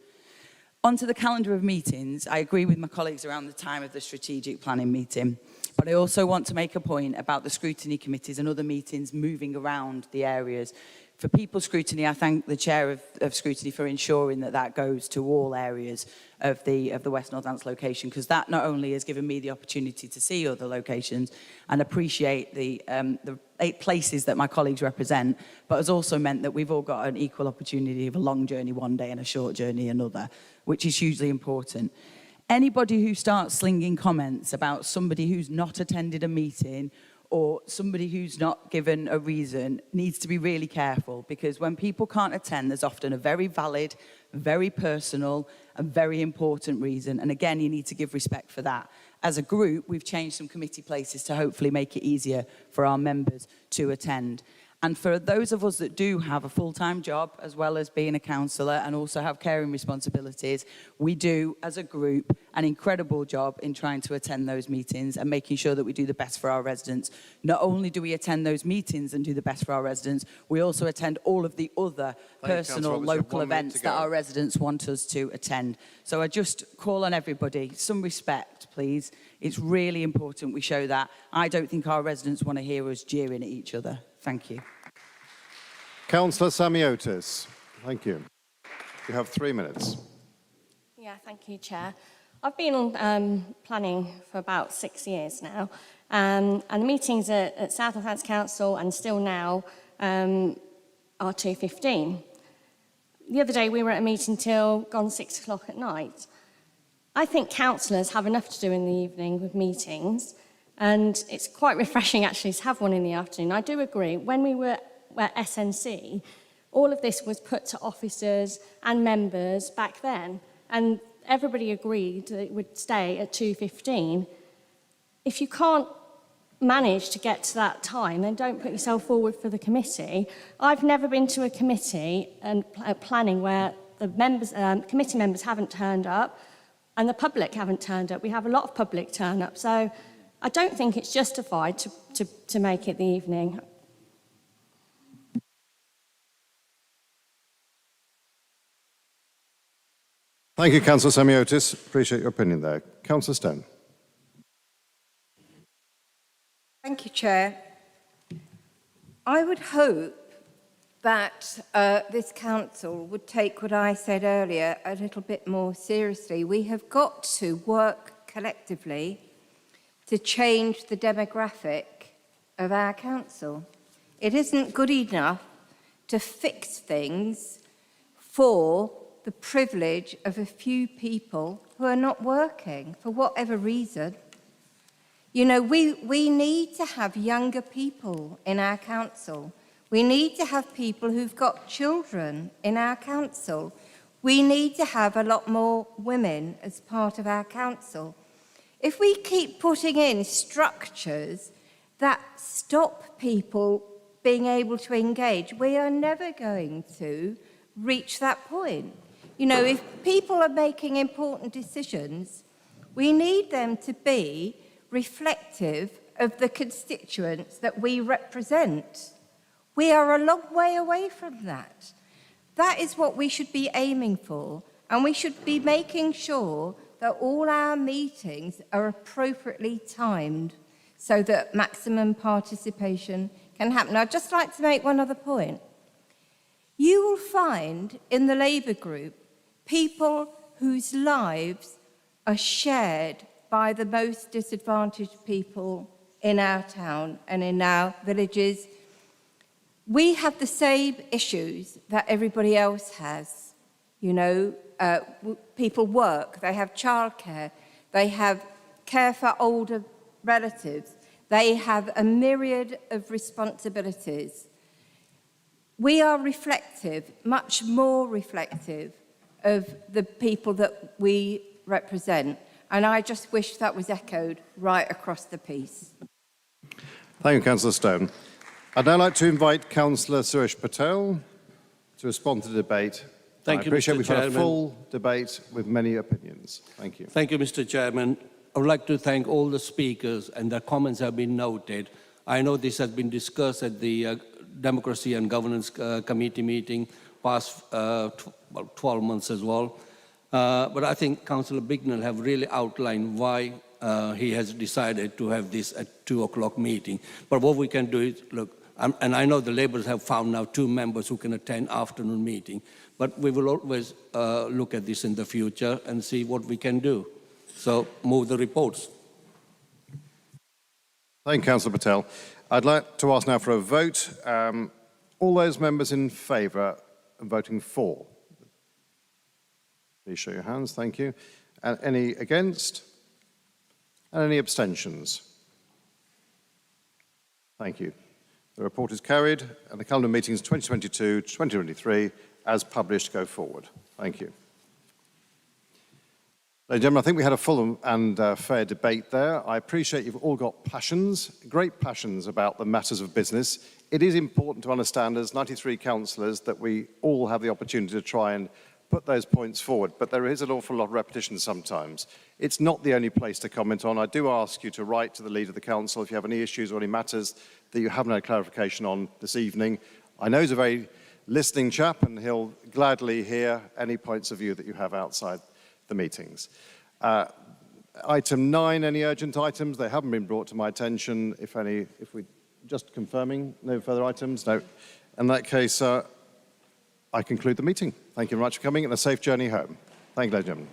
Onto the calendar of meetings, I agree with my colleagues around the time of the strategic planning meeting, but I also want to make a point about the scrutiny committees and other meetings moving around the areas. For People Scrutiny, I thank the Chair of Scrutiny for ensuring that that goes to all areas of the West Northants location, because that not only has given me the opportunity to see other locations and appreciate the 8 places that my colleagues represent, but has also meant that we've all got an equal opportunity of a long journey one day and a short journey another, which is hugely important. Anybody who starts slinging comments about somebody who's not attended a meeting or somebody who's not given a reason needs to be really careful, because when people can't attend, there's often a very valid, very personal and very important reason. And again, you need to give respect for that. As a group, we've changed some committee places to hopefully make it easier for our members to attend. And for those of us that do have a full-time job, as well as being a councillor and also have caring responsibilities, we do, as a group, an incredible job in trying to attend those meetings and making sure that we do the best for our residents. Not only do we attend those meetings and do the best for our residents, we also attend all of the other personal, local events that our residents want us to attend. So I just call on everybody, some respect, please. It's really important we show that. I don't think our residents want to hear us jeering at each other. Thank you. Councillor Samiotis, thank you. You have 3 minutes. Yeah, thank you, Chair. I've been planning for about 6 years now, and the meetings at South Northampton Council and still now are 2:15. The other day we were at a meeting till gone 6 o'clock at night. I think councillors have enough to do in the evening with meetings, and it's quite refreshing actually to have one in the afternoon. I do agree, when we were at SNC, all of this was put to officers and members back then, and everybody agreed that it would stay at 2:15. If you can't manage to get to that time, then don't put yourself forward for the committee. I've never been to a committee and planning where the members, committee members haven't turned up and the public haven't turned up. We have a lot of public turn up, so I don't think it's justified to make it the evening. Thank you, Councillor Samiotis. Appreciate your opinion there. Councillor Stone. Thank you, Chair. I would hope that this council would take what I said earlier a little bit more seriously. We have got to work collectively to change the demographic of our council. It isn't good enough to fix things for the privilege of a few people who are not working for whatever reason. You know, we need to have younger people in our council. We need to have people who've got children in our council. We need to have a lot more women as part of our council. If we keep putting in structures that stop people being able to engage, we are never going to reach that point. You know, if people are making important decisions, we need them to be reflective of the constituents that we represent. We are a long way away from that. That is what we should be aiming for, and we should be making sure that all our meetings are appropriately timed so that maximum participation can happen. I'd just like to make one other point. You will find in the Labour group people whose lives are shared by the most disadvantaged people in our town and in our villages. We have the same issues that everybody else has. You know, people work, they have childcare, they have care for older relatives, they have a myriad of responsibilities. We are reflective, much more reflective, of the people that we represent. And I just wish that was echoed right across the piece. Thank you, Councillor Stone. I'd now like to invite Councillor Suresh Patel to respond to the debate. Thank I you, appreciate Mr. we've had a Chairman. full debate with many opinions. Thank you. Thank you, Mr. Chairman. I would like to thank all the speakers, and their comments have been noted. I know this has been discussed at the Democracy and Governance Committee meeting past 12 months as well. But I think Councillor Bignell have really outlined why he has decided to have this at 2 o'clock meeting. But what we can do is, look, and I know the Labourers have found now 2 members who can attend afternoon meeting, but we will always look at this in the future and see what we can do. So move the reports. Thank you, Councillor Patel. I'd like to ask now for a vote. All those members in favour of voting for? Please show your hands. Thank you. And any against? And any abstentions? Thank you. The report is carried, and the calendar meetings 2022-2023, as published, go forward. Thank you. Ladies and gentlemen, I think we had a full and fair debate there. I appreciate you've all got passions, great passions about the matters of business. It is important to understand as 93 councillors that we all have the opportunity to try and put those points forward, but there is an awful lot of repetition sometimes. It's not the only place to comment on. I do ask you to write to the Leader of the Council if you have any issues or any matters that you haven't had clarification on this evening. I know he's a very listening chap and he'll gladly hear any points of view that you have outside the meetings. Item 9, any urgent items? They haven't been brought to my attention. If we just confirming, no further items? No. In that case, I conclude the meeting. Thank you very much for coming and a safe journey home. Thank you, ladies and gentlemen.